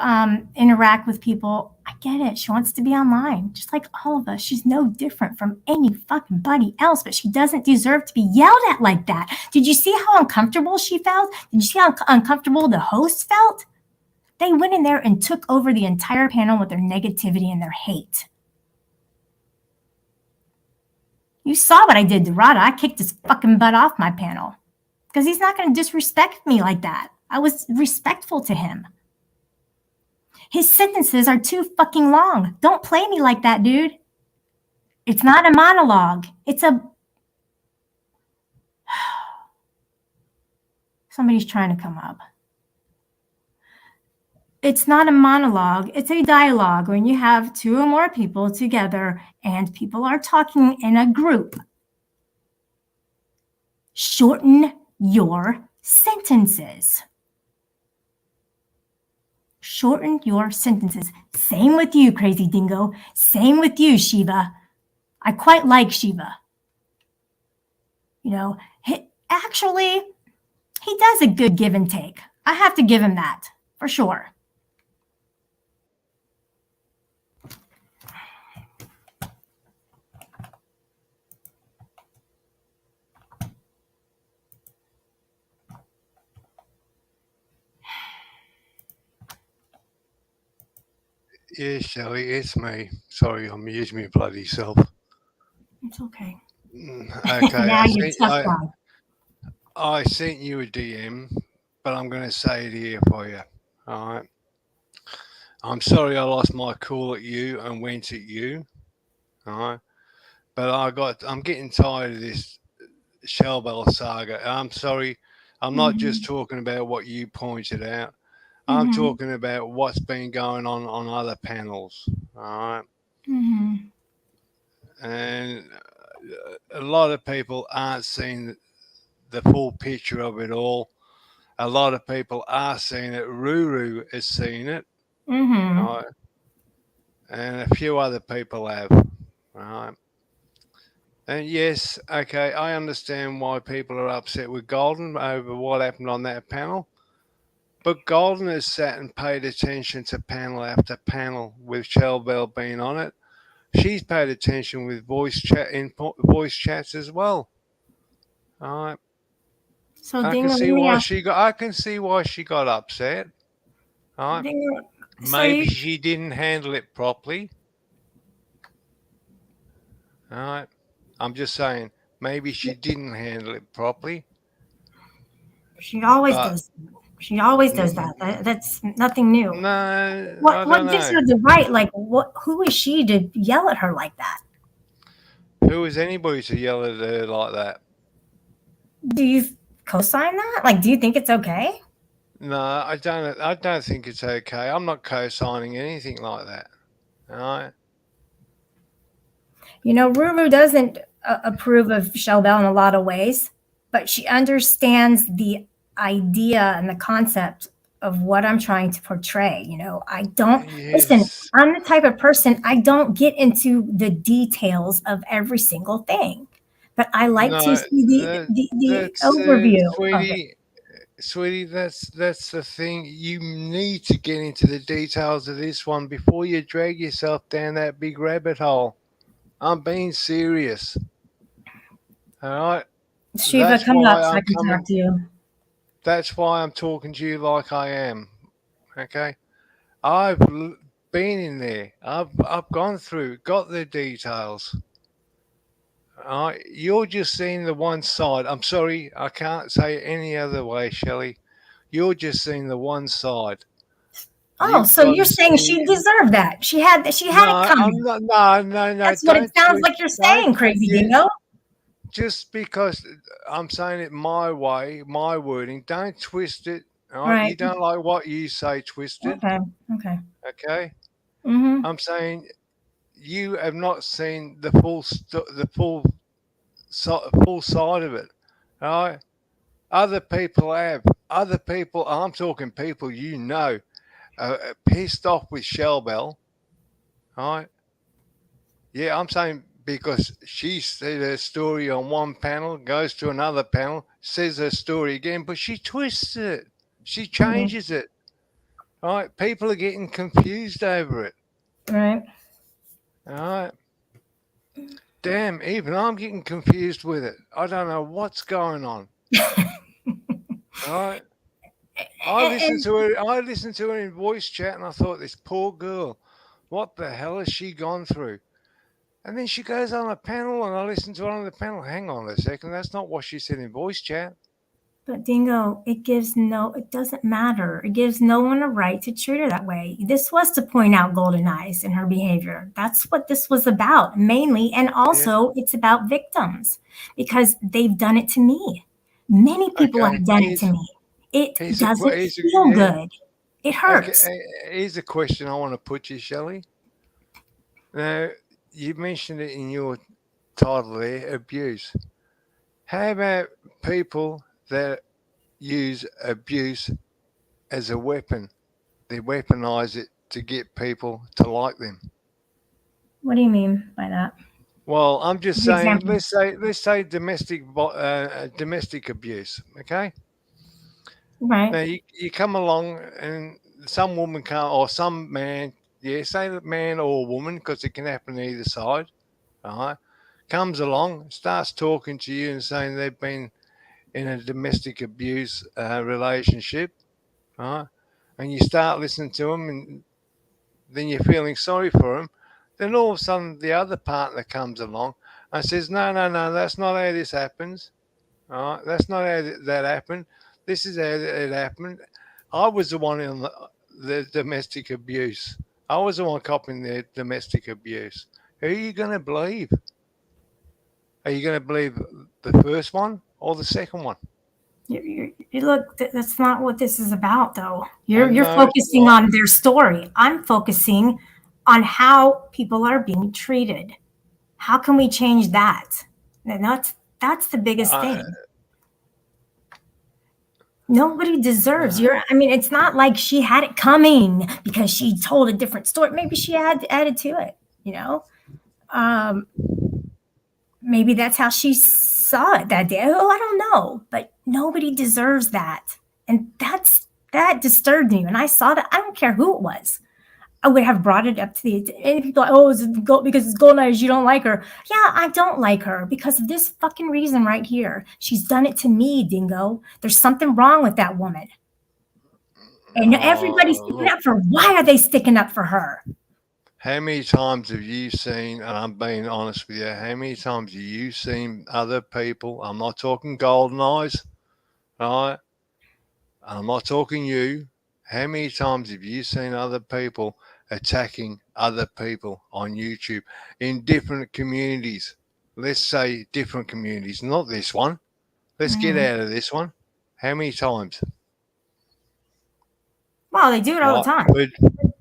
interact with people. I get it. She wants to be online, just like all of us. She's no different from any fucking buddy else, but she doesn't deserve to be yelled at like that. Did you see how uncomfortable she felt? Did you see how uncomfortable the host felt? They went in there and took over the entire panel with their negativity and their hate. You saw what I did to Rada. I kicked his fucking butt off my panel because he's not going to disrespect me like that. I was respectful to him. His sentences are too fucking long. Don't play me like that, dude. It's not a monologue. It's a... Somebody's trying to come up. It's not a monologue. It's a dialogue when you have two or more people together and people are talking in a group. Shorten your sentences. Shorten your sentences. Same with you, Crazy Dingo. Same with you, Shiva. I quite like Shiva. You know, actually, he does a good give and take. I have to give him that, for sure. Yeah, Shelley, it's me. Sorry, I'm using my bloody self. It's okay. Okay, Now you're tough guy. I sent you a DM, but I'm going to say it here for you. All right. I'm sorry I lost my cool at you and went at you. All right. But I'm getting tired of this Shellbell saga. I'm sorry. I'm not just talking about what you pointed out. I'm talking about what's been going on other panels. All right. And a lot of people aren't seeing the full picture of it all. A lot of people are seeing it. Ruru is seeing it. Right? And a few other people have. Right? And yes, okay, I understand why people are upset with Golden over what happened on that panel. But Golden has sat and paid attention to panel after panel with Shellbell being on it. She's paid attention with voice chats as well. All right. So I can see why she got upset. All right. Maybe she didn't handle it properly. All right. I'm just saying, maybe she didn't handle it properly. She always does. She always does that. That's nothing new. No, what gives her the right? Like, who is she to yell at her like that? Who is anybody to yell at her like that? Do you co-sign that? Like, do you think it's okay? No, I don't. I don't think it's okay. I'm not co-signing anything like that. All right. You know, Ruru doesn't approve of Shellbell in a lot of ways, but she understands the idea and the concept of what I'm trying to portray. You know, I don't listen. I'm the type of person, I don't get into the details of every single thing, but I like to see the overview of it. Sweetie, that's the thing. You need to get into the details of this one before you drag yourself down that big rabbit hole. I'm being serious. All right. Shiva, come up so I can talk to you. That's why I'm talking to you like I am. Okay. I've been in there. I've gone through, got the details. All right. You're just seeing the one side. I'm sorry, I can't say it any other way, Shelley. You're just seeing the one side. Oh, so you're saying she deserved that? She had it coming. No. That's what it sounds like you're saying, crazy dingo. Just because I'm saying it my way, my wording, don't twist it. All right. You don't like what you say twisted. Okay. Okay. I'm saying you have not seen the full side of it. All right. Other people have. Other people. I'm talking people you know. Pissed off with Shellbell. All right. Yeah, I'm saying because she said her story on one panel, goes to another panel, says her story again, but she twists it. She changes it. All right. People are getting confused over it. Right. All right. Damn, even I'm getting confused with it. I don't know what's going on. All right. I listened to her in voice chat and I thought, this poor girl, what the hell has she gone through? And then she goes on a panel and I listen to her on the panel. Hang on a second, that's not what she said in voice chat. But Dingo, it doesn't matter. It gives no one a right to treat her that way. This was to point out Golden Eyes and her behavior. That's what this was about, mainly. And also, it's about victims because they've done it to me. Many people have done it to me. It doesn't feel good. It hurts. Here's a question I want to put you, Shelley. Now, you mentioned it in your title there, abuse. How about people that use abuse as a weapon? They weaponize it to get people to like them. What do you mean by that? Well, I'm just Good saying. example. Let's say domestic abuse. Okay. Right. Now you come along and some woman come or some man, yeah, say that man or woman because it can happen either side. Right, comes along, starts talking to you and saying they've been in a domestic abuse relationship, right? And you start listening to them, and then you're feeling sorry for them. Then all of a sudden, the other partner comes along and says, "No, no, no, that's not how this happens. All right, that's not how that happened. This is how it happened. I was the one in the domestic abuse. I was the one copying the domestic abuse. Who are you going to believe? Are you going to believe the first one or the second one?" You look, that's not what this is about, though. I You're know it's focusing not. on their story. I'm focusing on how people are being treated. How can we change that? And that's the biggest I, thing. Nobody deserves uh, your. I mean, it's not like she had it coming because she told a different story. Maybe she had added to it. You know, um, maybe that's how she saw it that day. Oh, I don't know, but nobody deserves that, and that disturbed me when I saw that. I don't care who it was. I would have brought it up to the and people are like, oh, because it's Golden Eyes, you don't like her. Yeah, I don't like her because of this fucking reason right here. She's done it to me, Dingo. There's something wrong with that woman. And everybody's sticking look, up for why are they sticking up for her? how many times have you seen, and I'm being honest with you, how many times have you seen other people? I'm not talking Golden Eyes, right? I'm not talking you. How many times have you seen other people attacking other people on YouTube in different communities? Let's say different communities, not this one. Let's get out of this one. How many times? Well, they do it all the What? time.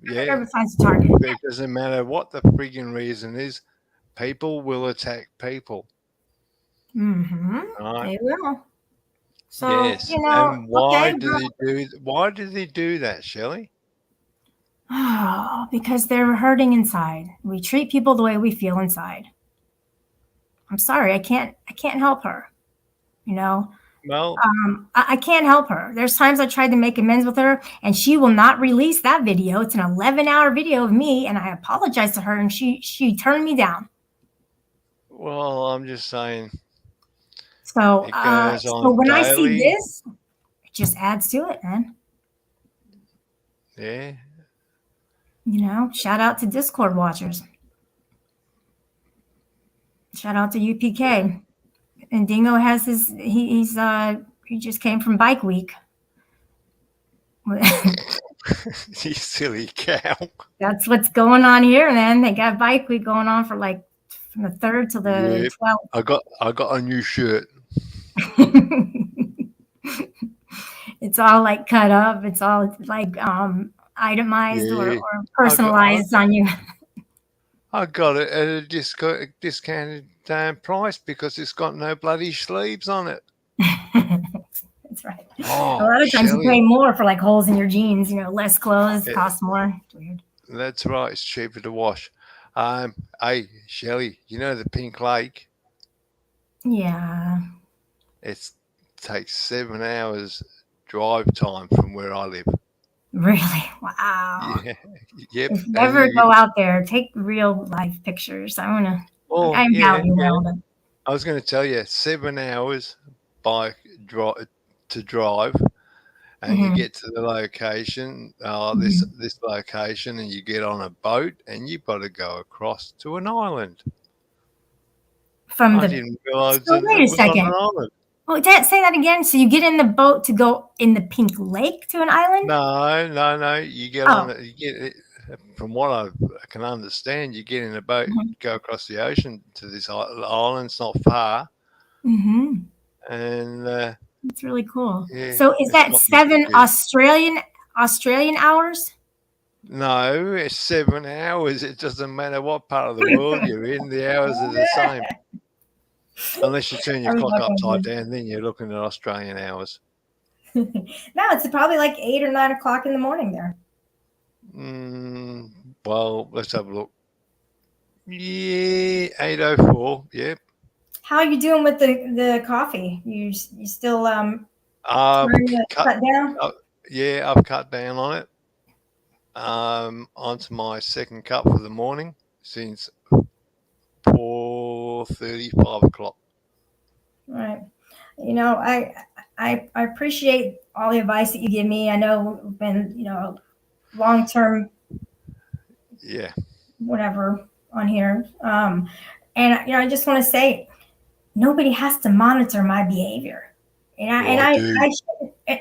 Yeah, Whoever finds a target. it doesn't matter what the frigging reason is. People will attack people. Mm-hmm. Right? They will. So, Yes. you know, And okay, bro. why do they do that, Shelley? Oh, because they're hurting inside. We treat people the way we feel inside. I'm sorry, I can't help her. You know, Well, I can't help her. There's times I tried to make amends with her, and she will not release that video. It's an 11-hour video of me, and I apologized to her, and she turned me down. well, I'm just saying So, it goes so on when I see daily. this, it just adds to it, man. Yeah. You know, shout out to Discord watchers. Shout out to UPK. And Dingo has he just came from Bike Week. You silly cow. That's what's going on here, man. They got Bike Week going on for like from the 3rd to the Yep. I got a new shirt. 12th. It's all like cut up. It's all like itemized or Yeah. personalized on you. I got it at a discounted price because it's got no bloody sleeves on it. That's right. A Oh, lot of times you pay Shelley. more for like holes in your jeans. You know, less clothes Yeah, cost more. It's weird. that's right. It's cheaper to wash. Hey, Shelley, you know the Pink Lake? Yeah. It takes 7 hours drive time from where I live. Really? Wow. Yeah. Yep. If you And ever you, go out there, take real life pictures. well, I yeah, doubt you yeah. will, but I was going to tell you 7 hours by to drive, and you mhm, get to the location, mhm. this location, and you get on a boat, and you've got to go across to an island. From I the didn't realize so that wait a it was on an second. island. Oh, say that again. So you get in the boat to go in the Pink Lake to an island? No, no, no. You get on Oh. it. You get it. From what I can understand, you get in a boat, Mhm. go across the ocean to this island. It's not far, Mhm. and That's really cool. yeah, So is it's that got me 7 good. Australian hours? No, it's 7 hours. It doesn't matter what part of the world you're in. The hours are the same, unless you turn your I'm clock fucking upside good. down. Then you're looking at Australian hours. No, it's probably like 8 or 9 o'clock in the morning there. Mm, well, let's have a look. Yeah, 8:04. Yep. How are you doing with the coffee? You still trying to cut down? Yeah, I've cut down on it. Onto my second cup for the morning since 4:30, 5 o'clock. Right. You know, I appreciate all the advice that you give me. I know we've been, long term, Yeah. whatever on here. And I just want to say, nobody has to monitor my behavior, and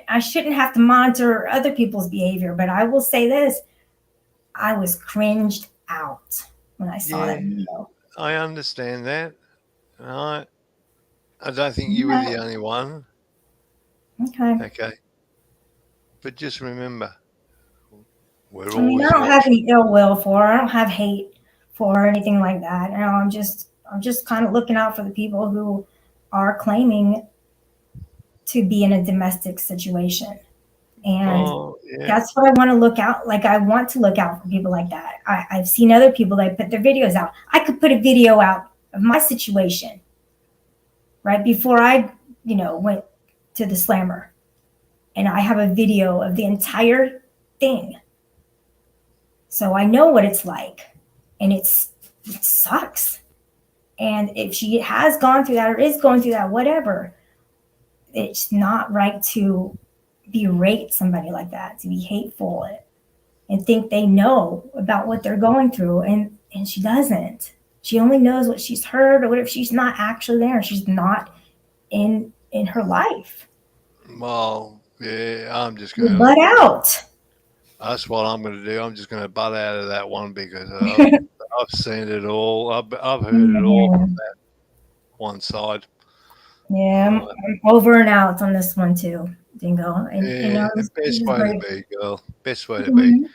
I shouldn't have to monitor other people's behavior. But I will say this: I was cringed out when I saw that video. I understand that. I don't think you were the only one. Okay. But just remember, we're always I don't have any ill will for her. I don't have hate for her or anything like that. I'm just kind of looking out for the people who are claiming to be in a domestic situation. And that's what I want to look out. Like, I want to look out for people like that. I've seen other people that put their videos out. I could put a video out of my situation right before I, went to the slammer. And I have a video of the entire thing. So I know what it's like. And it sucks. And if she has gone through that or is going through that, whatever, it's not right to berate somebody like that, to be hateful and think they know about what they're going through. And she doesn't. She only knows what she's heard, or what if she's not actually there. She's not in her life. Well, yeah, I'm just going to butt out. That's what I'm going to do. I'm just going to butt out of that one because I've seen it all. I've heard it all from that one side. Yeah, I'm over and out on this one too, Dingo. And, the best way to be, girl. Best way to be.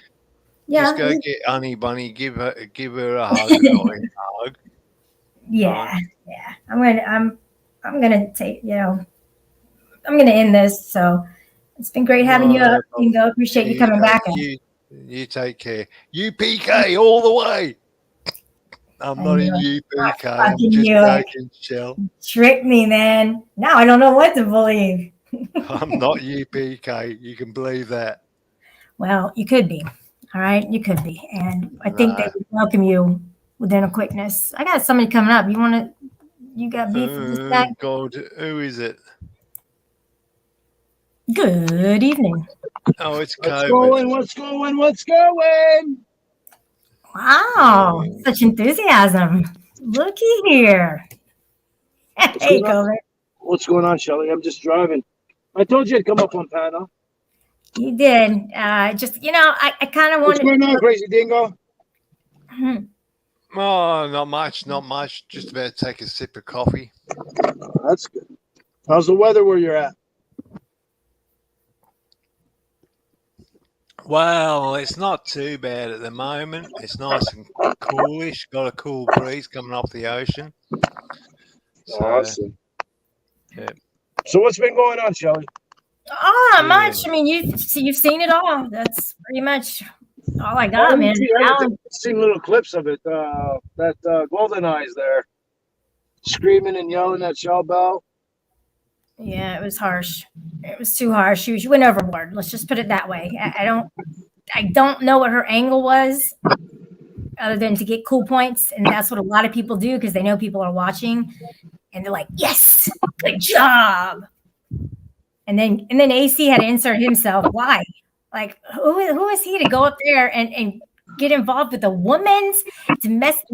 Yeah. Just go get Honey Bunny. Give her a hug. Hug. Yeah, yeah. I'm gonna take. I'm gonna end this. So it's been great having you up, Dingo. Appreciate you coming back. You take care. UPK all the way. I'm not in UPK. I'm just joking, Shell. Trick me, man. Now I don't know what to believe. I'm not UPK. You can believe that. Well, you could be. All right, you could be, and I think they would welcome you within a quickness. I got somebody coming up. You got beef with this guy? God, who is it? Good evening. Oh, it's COVID. What's going? Wow, such enthusiasm. Looky here. Hey, COVID. What's going on, Shelly? I'm just driving. I told you I'd come up on panel. You did. Just, I kind of wanted. What's going on, Crazy Dingo? Oh, not much. Just about to take a sip of coffee. That's good. How's the weather where you're at? Well, it's not too bad at the moment. It's nice and coolish. Got a cool breeze coming off the ocean. So, awesome. Yeah. So what's been going on, Shelly? Oh, not much. I mean, you've seen it all. That's pretty much all I got, man. I've seen little clips of it. That Golden Eyes there, screaming and yelling at Shell Bell. Yeah, it was harsh. It was too harsh. She went overboard. Let's just put it that way. I don't know what her angle was, other than to get cool points, and that's what a lot of people do because they know people are watching, and they're like, "Yes, good job." And then AC had to insert himself. Why? Like, who is he to go up there and get involved with a woman's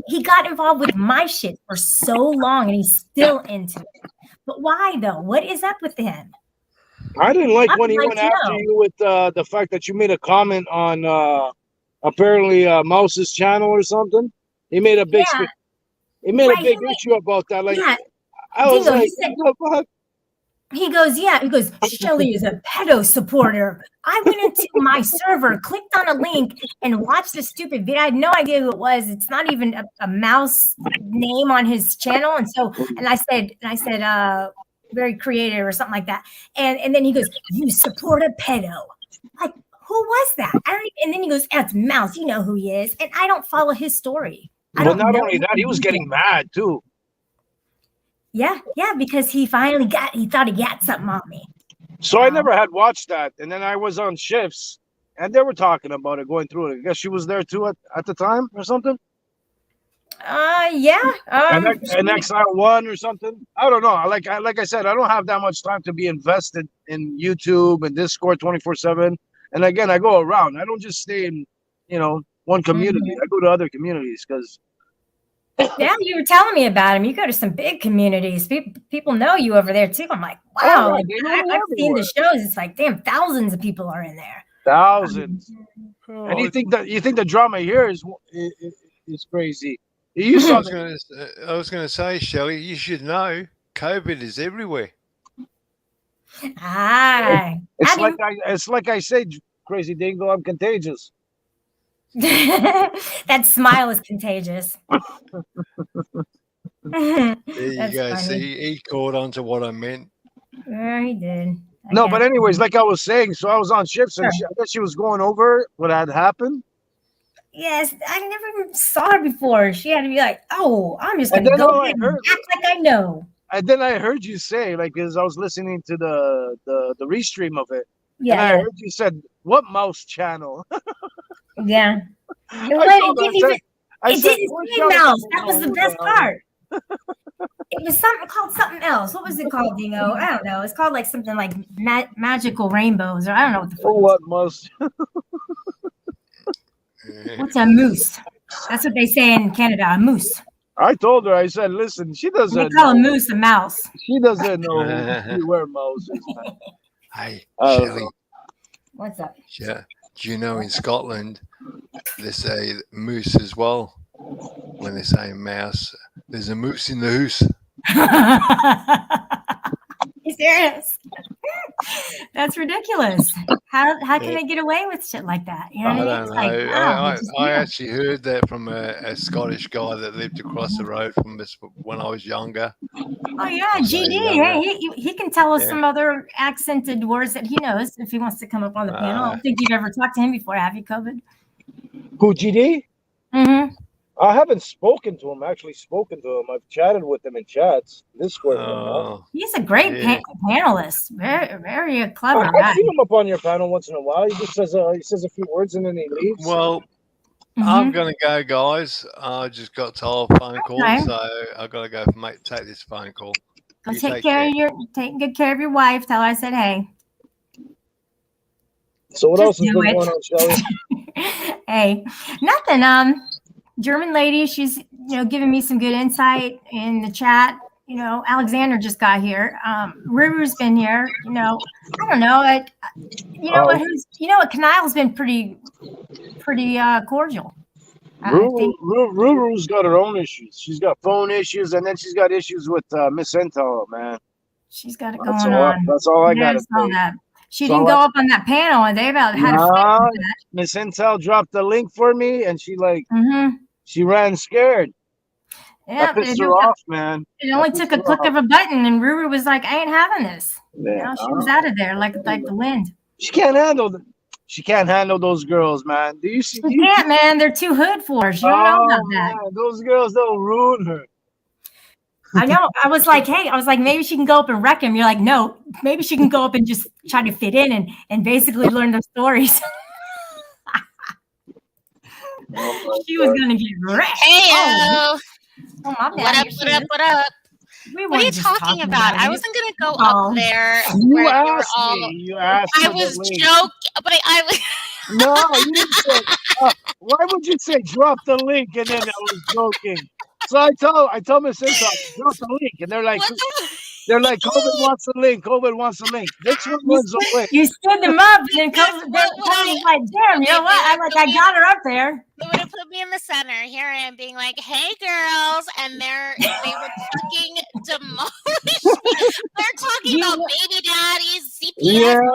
he got involved with my shit for so long, and he's still into it. But why though? What is up with him? I didn't like when he went after you with the fact that you made a comment on apparently Mouse's channel or something. He made a big issue about that. Like, I was like, what the fuck? He goes, Shelly is a pedo supporter. I went into my server, clicked on a link, and watched the stupid video. I had no idea who it was. It's not even a mouse name on his channel. And I said, very creative or something like that. And then he goes, you support a pedo. Like, who was that? And then he goes, that's Mouse. You know who he is. And I don't follow his story. But not only that, he was getting mad too. Yeah, because he thought he got something on me. So I never had watched that, and then I was on shifts, and they were talking about it, going through it. I guess she was there too at the time or something. Yeah. An Exile 1 or something. I don't know. Like I said, I don't have that much time to be invested in YouTube and Discord 24/7. And again, I go around. I don't just stay in, one community. I go to other communities because. Yeah, you were telling me about him. You go to some big communities. People know you over there too. I'm like, wow. I've seen the shows. It's like, damn, thousands of people are in there. Thousands. And you think the drama here is crazy? I was going to say, Shelley, you should know COVID is everywhere. It's like I say, Crazy Dingo, I'm contagious. That smile is contagious. There you go. Funny. See, he caught on to what I meant. Yeah, he did. But anyways, like I was saying, so I was on shifts, and I guess she was going over what had happened. Yes, I never saw her before. She had to be like, "Oh, I'm just going to go ahead and act like I know." And then I heard you say, like, as I was listening to the restream of it, and I heard you said, "What mouse channel?" Yeah. It didn't say mouse. That was the best part. It was called something else. What was it called, Dingo? I don't know. It's called like something like magical rainbows, or I don't know what the fuck. What mouse? What's a moose? That's what they say in Canada, a moose. I told her, I said, listen, she doesn't They call a moose a mouse. She doesn't know where mouse is. Hey, Shelley. What's up? Yeah. Do you know in Scotland they say moose as well? When they say mouse, there's a moose in the hoose. You serious? That's ridiculous. How can they get away with shit like that? You know what I don't know. Wow, I actually heard that from a Scottish guy that lived across the road from us when I was younger. Oh yeah, GD. Hey, he can tell us some other accented words that he knows if he wants to come up on the panel. I don't think you've ever talked to him before, have you, COVID? Who, GD? Mm-hmm. I haven't spoken to him. I've chatted with him in chats. Discord. He's a great panelist. Very, very clever. I see him up on your panel once in a while. He just says a few words and then he leaves. Well, I'm gonna go, guys. I just got told a phone call, so I gotta go. Mate, take this phone call. Go take good care of your wife. Tell her I said hey. So what else is going on, Shelley? Hey, nothing. German lady, she's giving me some good insight in the chat. Alexander just got here. Ruru's been here. I don't know. Kanile's been pretty cordial. Ruru's got her own issues. She's got phone issues, and then she's got issues with Miss Intel, man. She's got it going on. That's all I got to say. She didn't go up on that panel, and they've had a fit. Miss Intel dropped the link for me, and she she ran scared. Yeah, that pissed her off, man. It only took a click of a button, and Ruru was like, "I ain't having this." Yeah, she was out of there like the wind. She can't handle those girls, man. Do you see? She can't, man. They're too hood for her. She don't know about that. Man, those girls don't ruin her. I know. I was like, maybe she can go up and wreck him. You're like, no, maybe she can go up and just try to fit in and basically learn those stories. She was gonna get wrecked. Hey, my bad. What up? What are you talking about? I wasn't gonna go up there. You asked me. You asked me. I was joking, but I was. No, you didn't say. Why would you say drop the link and then I was joking? So I told Miss Intel, drop the link, and they're like, COVID wants the link. COVID wants the link. This one runs away. You stood them up, and then COVID was like, damn, you know what? I got her up there. They would have put me in the center. Here I am being like, hey, girls. And they were fucking demolished me. They're talking about baby daddies, CPS,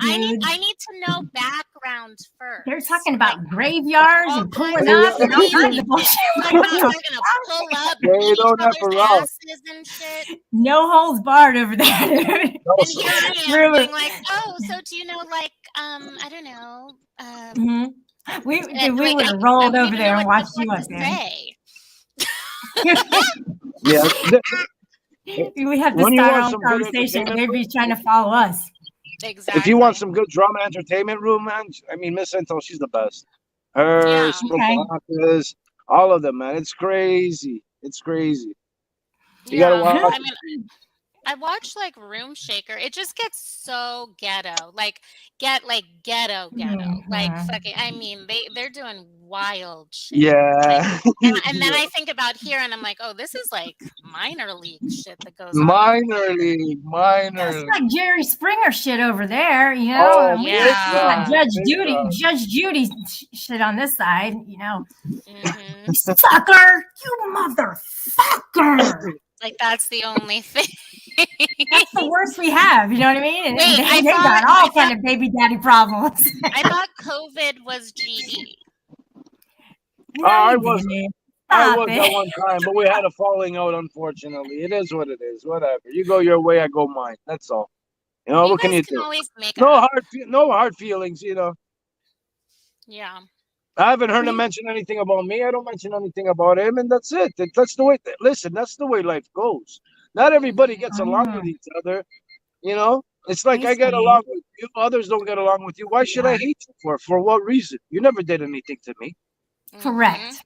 I need to know background first. They're talking about graveyards and pulling up and all kinds of bullshit. They're going to pull up they don't have a asses and shit. No holds barred over there. And here I am being like, oh, so do you know, like, I don't know, we And, would like, have rolled I over wouldn't there know and what watched you to up there. say. Yeah. We have to When you start our want own some good conversation. entertainment, They'd be trying to follow us. if you want Exactly. some good drama entertainment room, man, I mean, Miss Intel, she's the best. Her, Yeah. Okay. Stropakas, all of them, man. It's crazy. It's crazy. You gotta Yeah. watch. I mean, I watch like Room Shaker. It just gets so ghetto. Like ghetto. Like Mhm. fucking I mean, they're doing wild shit. Like Yeah. and then I think about here and I'm like, "Oh, this is like minor league shit that goes on." Minor league. That's like Jerry Springer shit over there, you know. Oh, And we big got time. Judge Big Judy, time. Judge Judy shit on this side, you know. Mhm. Sucker, you motherfucker. Like that's the only thing. That's the worst we have, you know what I mean? And Wait, they got all kind of baby daddy problems. I thought COVID was GD. No, I you was didn't. I Stop was it. at one time, but we had a falling out, unfortunately. It is what it is. Whatever. You go your way, I go mine. That's all. You know, You what can guys you can do? always make No up. hard feelings, you know. Yeah. I haven't heard him mention anything about me. I don't mention anything about him, and that's it. That's the way. Listen, that's the way life goes. Not everybody gets along with each other. You know, it's like I get along with you. Others don't get along with you. Why should I hate you for? For what reason? You never did anything to me. Correct.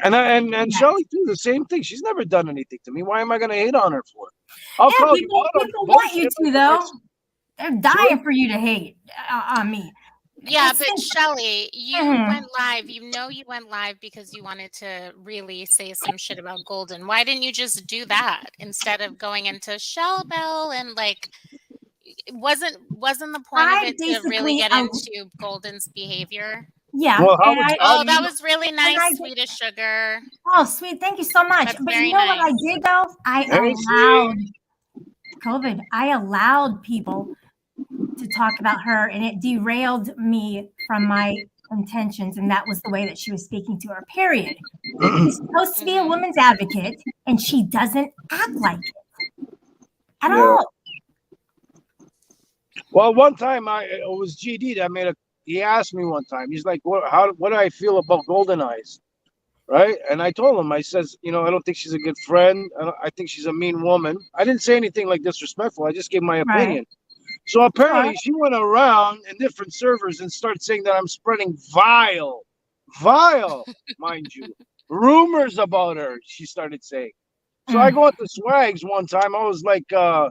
And Shelly too, the same thing. She's never done anything to me. Why am I going to hate on her for it? I'll Yeah, call you people out on want you bullshit to like the though. next- They're dying for you to hate on me. Yeah, but Shelly, you Mhm. went live. You know you went live because you wanted to really say some shit about Golden. Why didn't you just do that instead of going into Shell Bell and like wasn't the point of I it to really basically get into Golden's behavior? Yeah. Well, how and would I, you, how Oh, do you that know? was really nice, sweetest sugar. Oh, sweet. Thank you so much. That's But very you know what I nice. did though? I Hey, allowed COVID. I allowed people to talk about her and it derailed me from my intentions. And that was the way that she was speaking to her, period. She's supposed to be a woman's advocate and she doesn't act like it at all. Well, one time it was GD that made a. He asked me one time. He's like, what do I feel about Golden Eyes?" Right? And I told him, I says, you know, I don't think she's a good friend. I think she's a mean woman. I didn't say anything like disrespectful. I just gave my opinion. So apparently she went around in different servers and started saying that I'm spreading vile, mind you, rumors about her. She started saying. So I go into Swags one time. I was like, I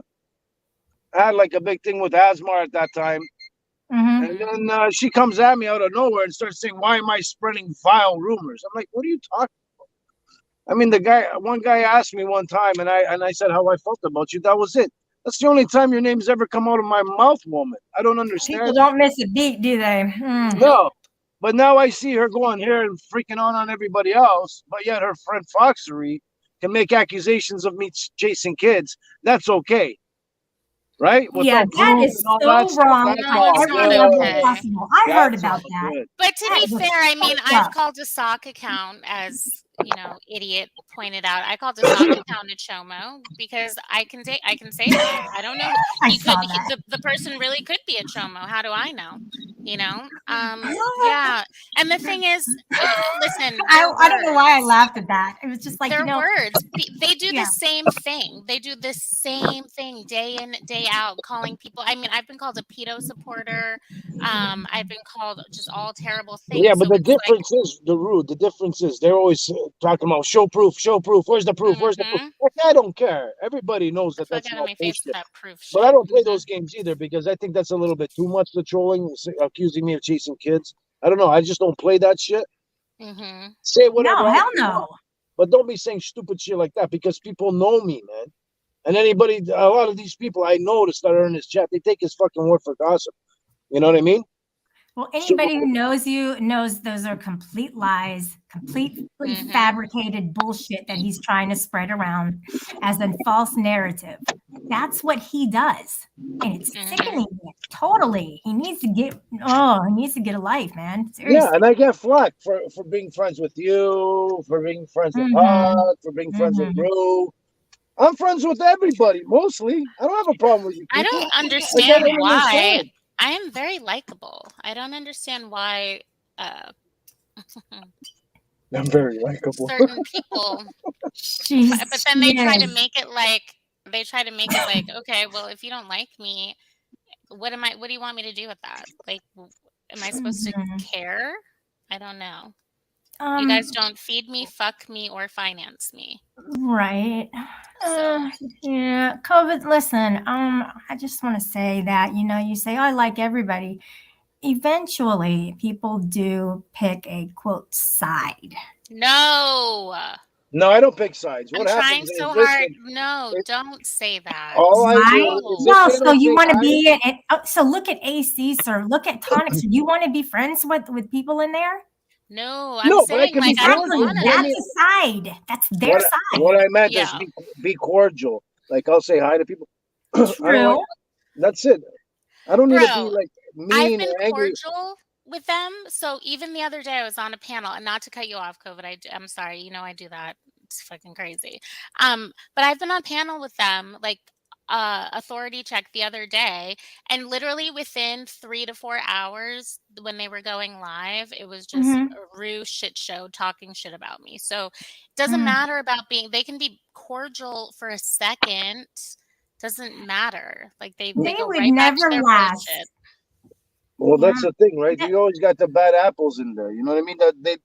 had like a big thing with Asmar at that time. And then she comes at me out of nowhere and starts saying, "Why am I spreading vile rumors?" I'm like, "What are you talking about?" I mean, one guy asked me one time, and I said how I felt about you. That was it. That's the only time your name's ever come out of my mouth, woman. I don't understand. People don't miss a beat, do they? No. But now I see her going here and freaking on everybody else, but yet her friend Foxery can make accusations of me chasing kids. That's okay. Right? Yeah, that is so wrong on every level possible. I heard about that. But to That be was fair, I mean, fucked I've up. called a sock account, as you know, idiot pointed out. I called a sock account a chomo because I can say that. I don't know. The person really could be a chomo. How do I know? You know? Yeah. And the thing is, listen. I don't know why I laughed at that. It was just like, their you know, words. They do the same thing. They do the same thing day in, day out, calling people. I mean, I've been called a pedo supporter. I've been called just all terrible things. Yeah, but the difference is the rude. The difference is they're always talking about show proof. Where's the proof? Where's the proof? Like, I don't care. Everybody knows that that's not bullshit. But I don't play those games either because I think that's a little bit too much. The trolling, accusing me of chasing kids. I don't know. I just don't play that shit. Say whatever. No, hell no. But don't be saying stupid shit like that because people know me, man. And a lot of these people I noticed that are in this chat, they take his fucking word for gossip. You know what I mean? Well, anybody who knows you knows those are complete lies, completely fabricated bullshit that he's trying to spread around as a false narrative. That's what he does. And it's sickening. Totally. He needs to get a life, man. Seriously. Yeah, and I get flack for being friends with you, for being friends with Hot, for being friends with Rue. I'm friends with everybody, mostly. I don't have a problem with you people. I don't understand why. I am very likable. I don't understand why I'm very likable. certain people, but then they try to make it like okay, well, if you don't like me, what do you want me to do with that? Like, am I supposed to care? I don't know. You guys don't feed me, fuck me, or finance me. Right. So Yeah, COVID, listen, I just want to say that, you say, oh, I like everybody. Eventually, people do pick a quote side. no. No, I don't pick sides. I'm What trying happens so is, hard. listen, No, don't say that. all I Right? do is No, sit there so and you say want to hi. be so look at AC, sir. Look at Tonic. So you want to be friends with people in there? No, I'm No, but I saying can be like I don't Exactly. cordial. want What I That's mean, a side. That's their what side. I meant is Yeah. be cordial. Like I'll say hi to people. I don't True. like. That's it. I don't need to be Bro, like I've mean been or angry. cordial with them. So even the other day, I was on a panel, and not to cut you off, COVID. I'm sorry. You know I do that. It's fucking crazy. But I've been on panel with them, like authority check the other day, and literally within 3 to 4 hours when they were going live, it was just Mhm. a rue shit show talking shit about me. So it doesn't matter about they can be cordial for a second. Doesn't matter. Like they They go would right back to never their last. bullshit. Well, Yeah. that's the thing, right? You always got the bad apples in there. You know what I mean? That they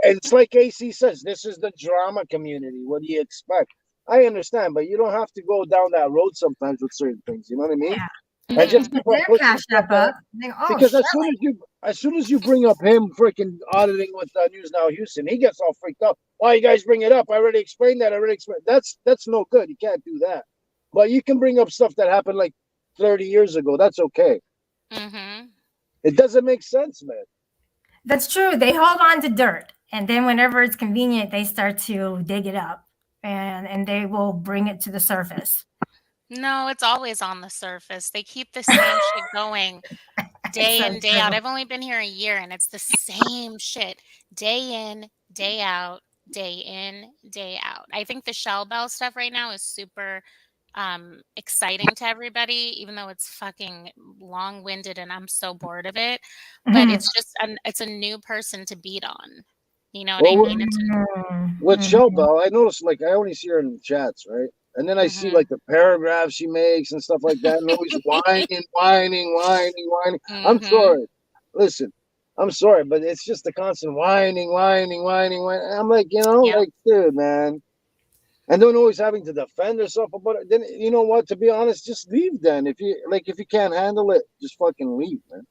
it's like AC says, this is the drama community. What do you expect? I understand, but you don't have to go down that road sometimes with certain things. You know what I mean? Yeah. And just keep on Their pushing cash stuff app that up. Think, oh because shit. as soon as you bring up him freaking auditing with News Now Houston, he gets all freaked up. Why you guys bring it up? I already explained that. I already explained. That's no good. You can't do that. But you can bring up stuff that happened like 30 years ago. That's okay. Mm-hmm. It doesn't make sense, man. That's true. They hold on to dirt, and then whenever it's convenient, they start to dig it up, and they will bring it to the surface. No, it's always on the surface. They keep the same shit going day So in, day out. true. I've only been here a year and it's the same shit day in, day out, day in, day out. I think the Shell Bell stuff right now is super exciting to everybody, even though it's fucking long-winded and I'm so bored of it. But Mhm. it's just it's a new person to beat on. You know what I Well, mean? It's with Shell Bell, I noticed like I only see her in chats, right? And then I see like the paragraphs she makes and stuff like that, and always whining. I'm sorry. Listen, I'm sorry, but it's just the constant whining. I'm like, like, dude, man. And then always having to defend herself about it. Then you know what? To be honest, just leave. Then if you can't handle it, just fucking leave, man.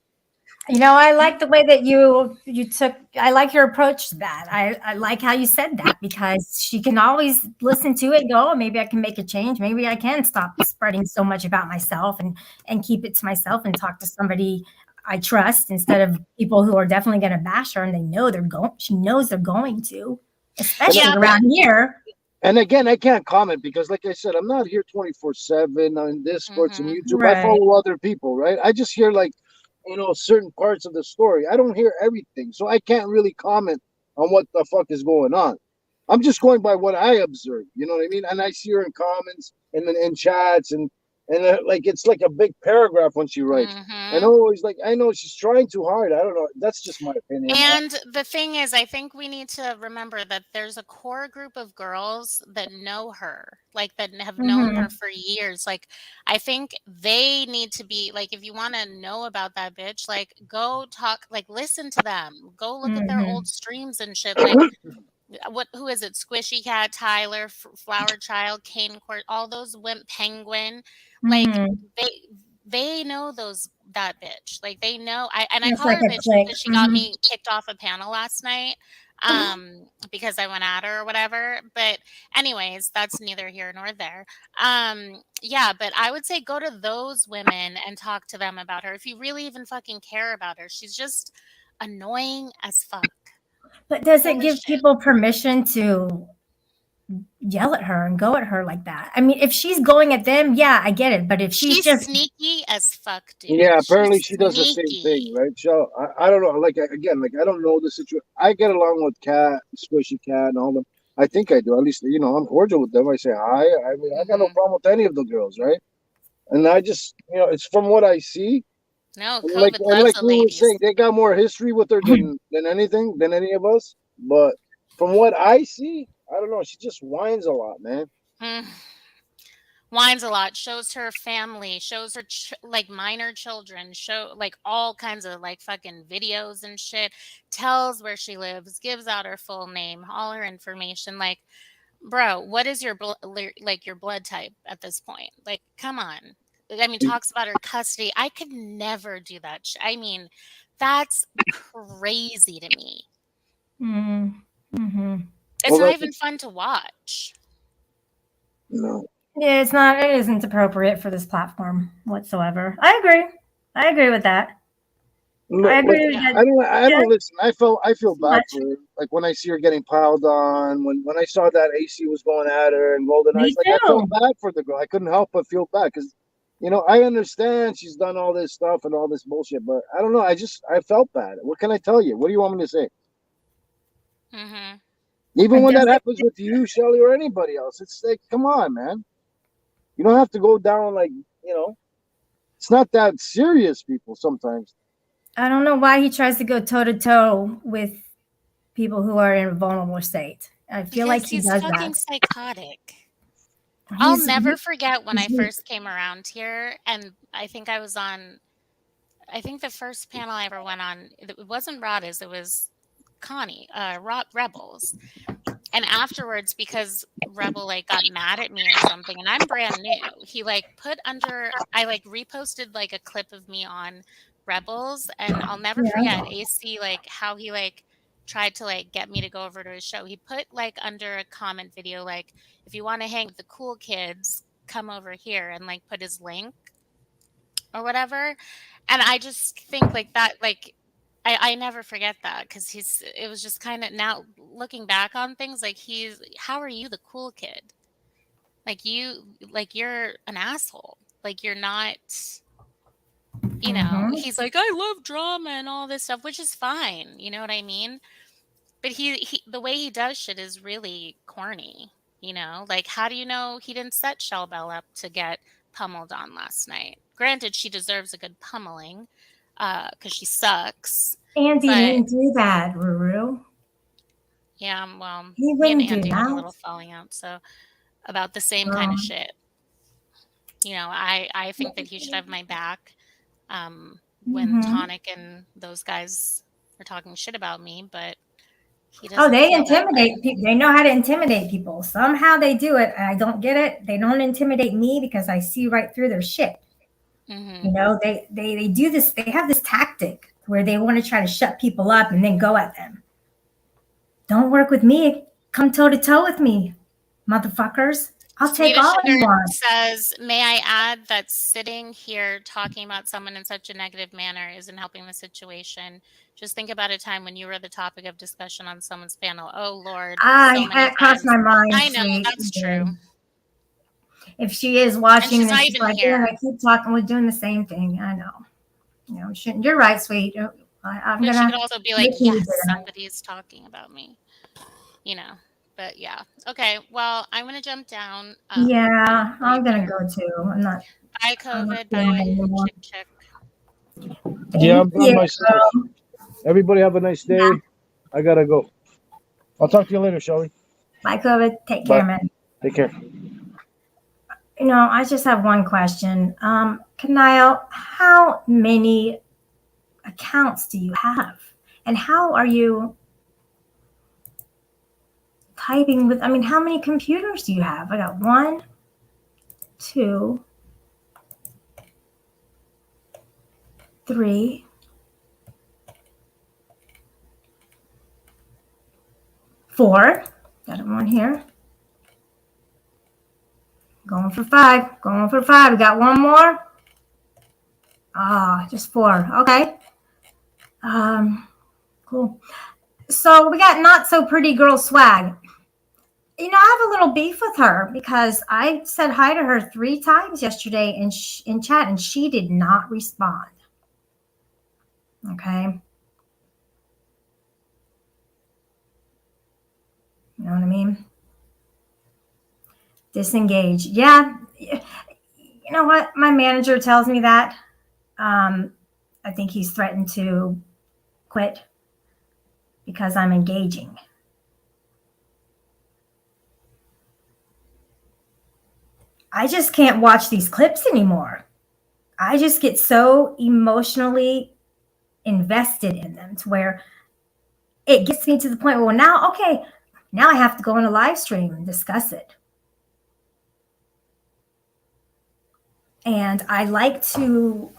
I like the way that you took. I like your approach to that. I like how you said that, because she can always listen to it and go, oh, maybe I can make a change. Maybe I can stop spreading so much about myself and keep it to myself and talk to somebody I trust, instead of people who are definitely going to bash her, and they know they're going. She knows they're going to, especially around here. And again, I can't comment because, like I said, I'm not here 24/7 on Discords and YouTube. Right. I follow other people, right? I just hear like, certain parts of the story. I don't hear everything, so I can't really comment on what the fuck is going on. I'm just going by what I observe. You know what I mean? And I see her in comments and then in chats and like it's like a big paragraph when she writes. And always like, I know she's trying too hard. I don't know. That's just my opinion. And the thing is, I think we need to remember that there's a core group of girls that know her, like that have known her for years. Like, I think they need to be like, if you want to know about that bitch, like go talk, like listen to them, go look at their old streams and shit. Like, who is it? Squishy Cat, Tyler, Flower Child, Kane Court, all those women, Penguin, like they know that bitch. Like they know. I It's call like her a bitch clique. because she got me kicked off a panel last night. Because I went at her or whatever. But anyways, that's neither here nor there. Yeah, but I would say go to those women and talk to them about her if you really even fucking care about her. She's just annoying as fuck. But does it give people permission to yell at her and go at her like that? I mean, if she's going at them, yeah, I get it. But if she's just sneaky as fuck, dude. Yeah, apparently she does the same thing, right? So I don't know. Like again, like I don't know the situation. I get along with Cat, Squishy Cat, and all them. I think I do. At least I'm cordial with them. I say hi. I got no problem with any of the girls, right? And I just, it's from what I see. No, And COVID loves like the we were ladies. saying, they got more history with her than anything, than any of us. But from what I see, I don't know. She just whines a lot, man. Mm. Whines a lot, shows her family, shows her like minor children, show like all kinds of like fucking videos and shit, tells where she lives, gives out her full name, all her information. Like, bro, what is your like your blood type at this point? Like, come on. I mean, talks about her custody. I could never do that. I mean, that's crazy to me. Mm-hmm. It's not even fun to watch. No. Yeah, it's not. It isn't appropriate for this platform whatsoever. I agree with that. I agree with that. I don't listen. I feel bad for her. Like when I see her getting piled on, when I saw that AC was going at her and Golden Eyes, like I felt bad for the girl. I couldn't help but feel bad because, you know, I understand she's done all this stuff and all this bullshit, but I don't know. I felt bad. What can I tell you? What do you want me to say? Mm-hmm. Even when that happens with you, Shelly, or anybody else, it's like, come on, man. You don't have to go down like, you know, it's not that serious, people, sometimes. I don't know why he tries to go toe to toe with people who are in a vulnerable state. I feel like he he's does fucking that. psychotic. I'll never forget when I first came around here, and I think I was on, I think the first panel I ever went on, it wasn't Rada's, it was Connie, Rebels. And afterwards, because Rebel like got mad at me or something, and I'm brand new, he like put under, I like reposted like a clip of me on Rebels, and I'll never forget AC like how he like tried to like get me to go over to his show. He put like under a comment video like, if you want to hang with the cool kids, come over here, and like put his link or whatever. And I just think like that, like I never forget that because it was just kind of, now looking back on things, like how are you the cool kid? Like you're an asshole. Like you're not, you know, he's like, I love drama and all this stuff, which is fine. You know what I mean? But he the way he does shit is really corny, you know? Like, how do you know he didn't set Shell Bell up to get pummeled on last night? Granted, she deserves a good pummeling, because she sucks. Andy But didn't do that, Ruru. yeah, well, He me and wouldn't do Andy had a little that. falling out, so about the same kind of shit. You know, I think that he should have my back, when Tonic and those guys are talking shit about me, but he doesn't. Oh, they feel that way. intimidate people. They know how to intimidate people. Somehow they do it. I don't get it. They don't intimidate me because I see right through their shit. Mm-hmm. You know, they do this. They have this tactic where they want to try to shut people up and then go at them. Don't work with me. Come toe to toe with me, motherfuckers. I'll take Swedish all you Sugar want. says, may I add that sitting here talking about someone in such a negative manner isn't helping the situation. Just think about a time when you were the topic of discussion on someone's panel. Oh, Lord. So many That crossed times. my mind, I know, sweet. that's true. If she is watching, she's then not she's even like, here. yeah, I keep talking. We're doing the same thing. I know. You know, shouldn't. You're right, sweet. I'm But gonna. she could also be like, yes, somebody's talking about me. You know. But yeah. Okay. Well, I'm gonna jump down. Yeah, I'm gonna go too. I'm not. Bye, COVID. Bye, chick. Yeah, I'm done myself. Everybody have a nice day. Yeah. I gotta go. I'll talk to you later, Shelly. Bye, COVID. Take care, man. Take care. You know, I just have one question. Kanile, how many accounts do you have? And how are you typing with, I mean, how many computers do you have? I got 1, 2, 3, 4. Got one here. Going for 5. Going for 5. We got one more. Just 4. Okay. Cool. So we got Not So Pretty Girl Swag. You know, I have a little beef with her because I said hi to her 3 times yesterday in chat and she did not respond. Okay. You know what I mean? Disengage. Yeah. You know what? My manager tells me that. I think he's threatened to quit because I'm engaging. I just can't watch these clips anymore. I just get so emotionally invested in them to where it gets me to the point where now I have to go on a live stream and discuss it. And I like to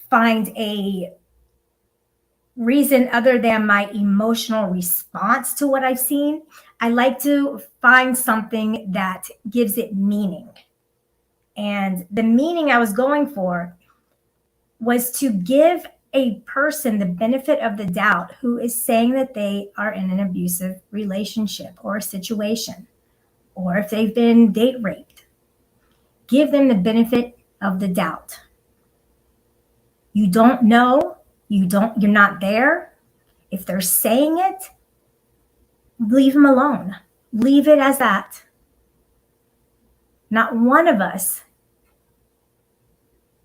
find a reason other than my emotional response to what I've seen. I like to find something that gives it meaning. And the meaning I was going for was to give a person the benefit of the doubt who is saying that they are in an abusive relationship or a situation, or if they've been date raped. Give them the benefit of the doubt. You don't know, you're not there. If they're saying it, leave them alone. Leave it as that. Not one of us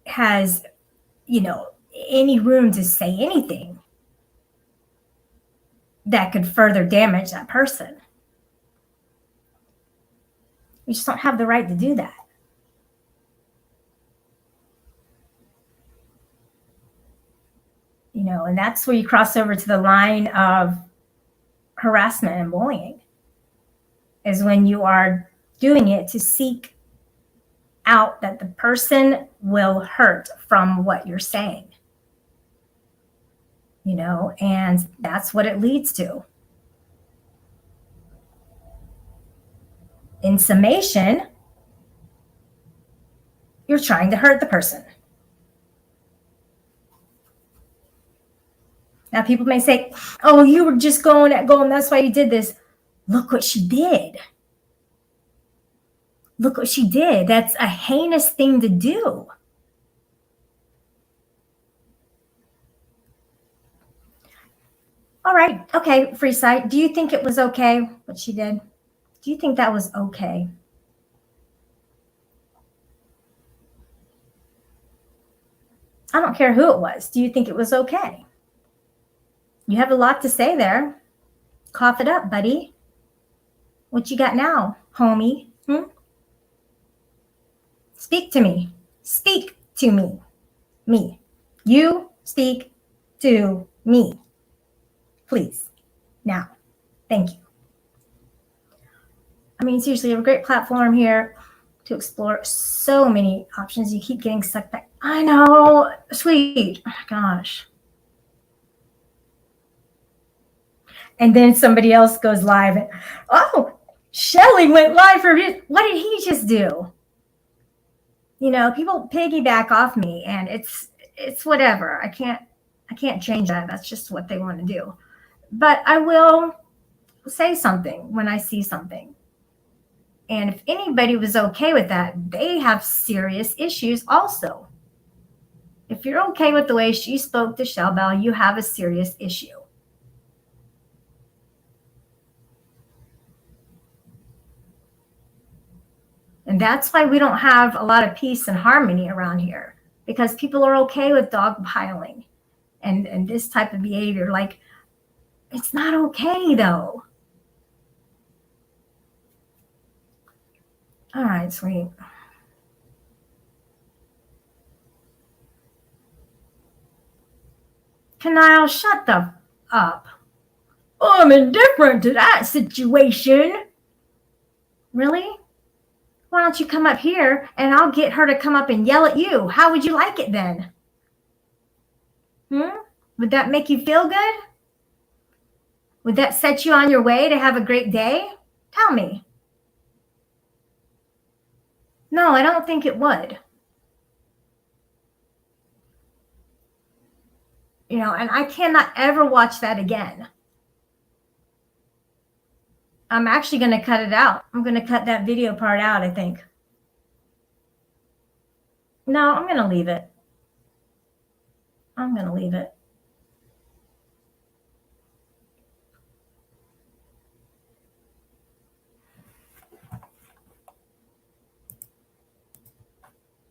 has, any room to say anything that could further damage that person. We just don't have the right to do that. And that's where you cross over to the line of harassment and bullying, is when you are doing it to seek out that the person will hurt from what you're saying. And that's what it leads to. In summation, you're trying to hurt the person. Now, people may say, oh, you were just going, that's why you did this. Look what she did. Look what she did. That's a heinous thing to do. All right. Okay, Freeside, do you think it was okay what she did? Do you think that was okay? I don't care who it was. Do you think it was okay? You have a lot to say there. Cough it up, buddy. What you got now, homie? Speak to me. Speak to me. Me. You speak to me. Please. Now. Thank you. I mean, seriously, you have a great platform here to explore so many options. You keep getting sucked back. I know. Sweet. Oh my gosh. And then somebody else goes live. And, oh, Shelly went live for his. What did he just do? People piggyback off me, and it's whatever. I can't change that. That's just what they want to do. But I will say something when I see something. And if anybody was okay with that, they have serious issues also. If you're okay with the way she spoke to Shell Bell, you have a serious issue. And that's why we don't have a lot of peace and harmony around here, because people are okay with dogpiling and this type of behavior. Like, it's not okay, though. All right, sweet. Kanile, shut the up. I'm indifferent to that situation. Really? Why don't you come up here and I'll get her to come up and yell at you? How would you like it then? Would that make you feel good? Would that set you on your way to have a great day? Tell me. No, I don't think it would. And I cannot ever watch that again. I'm actually going to cut it out. I'm going to cut that video part out, I think. No, I'm going to leave it. I'm going to leave it.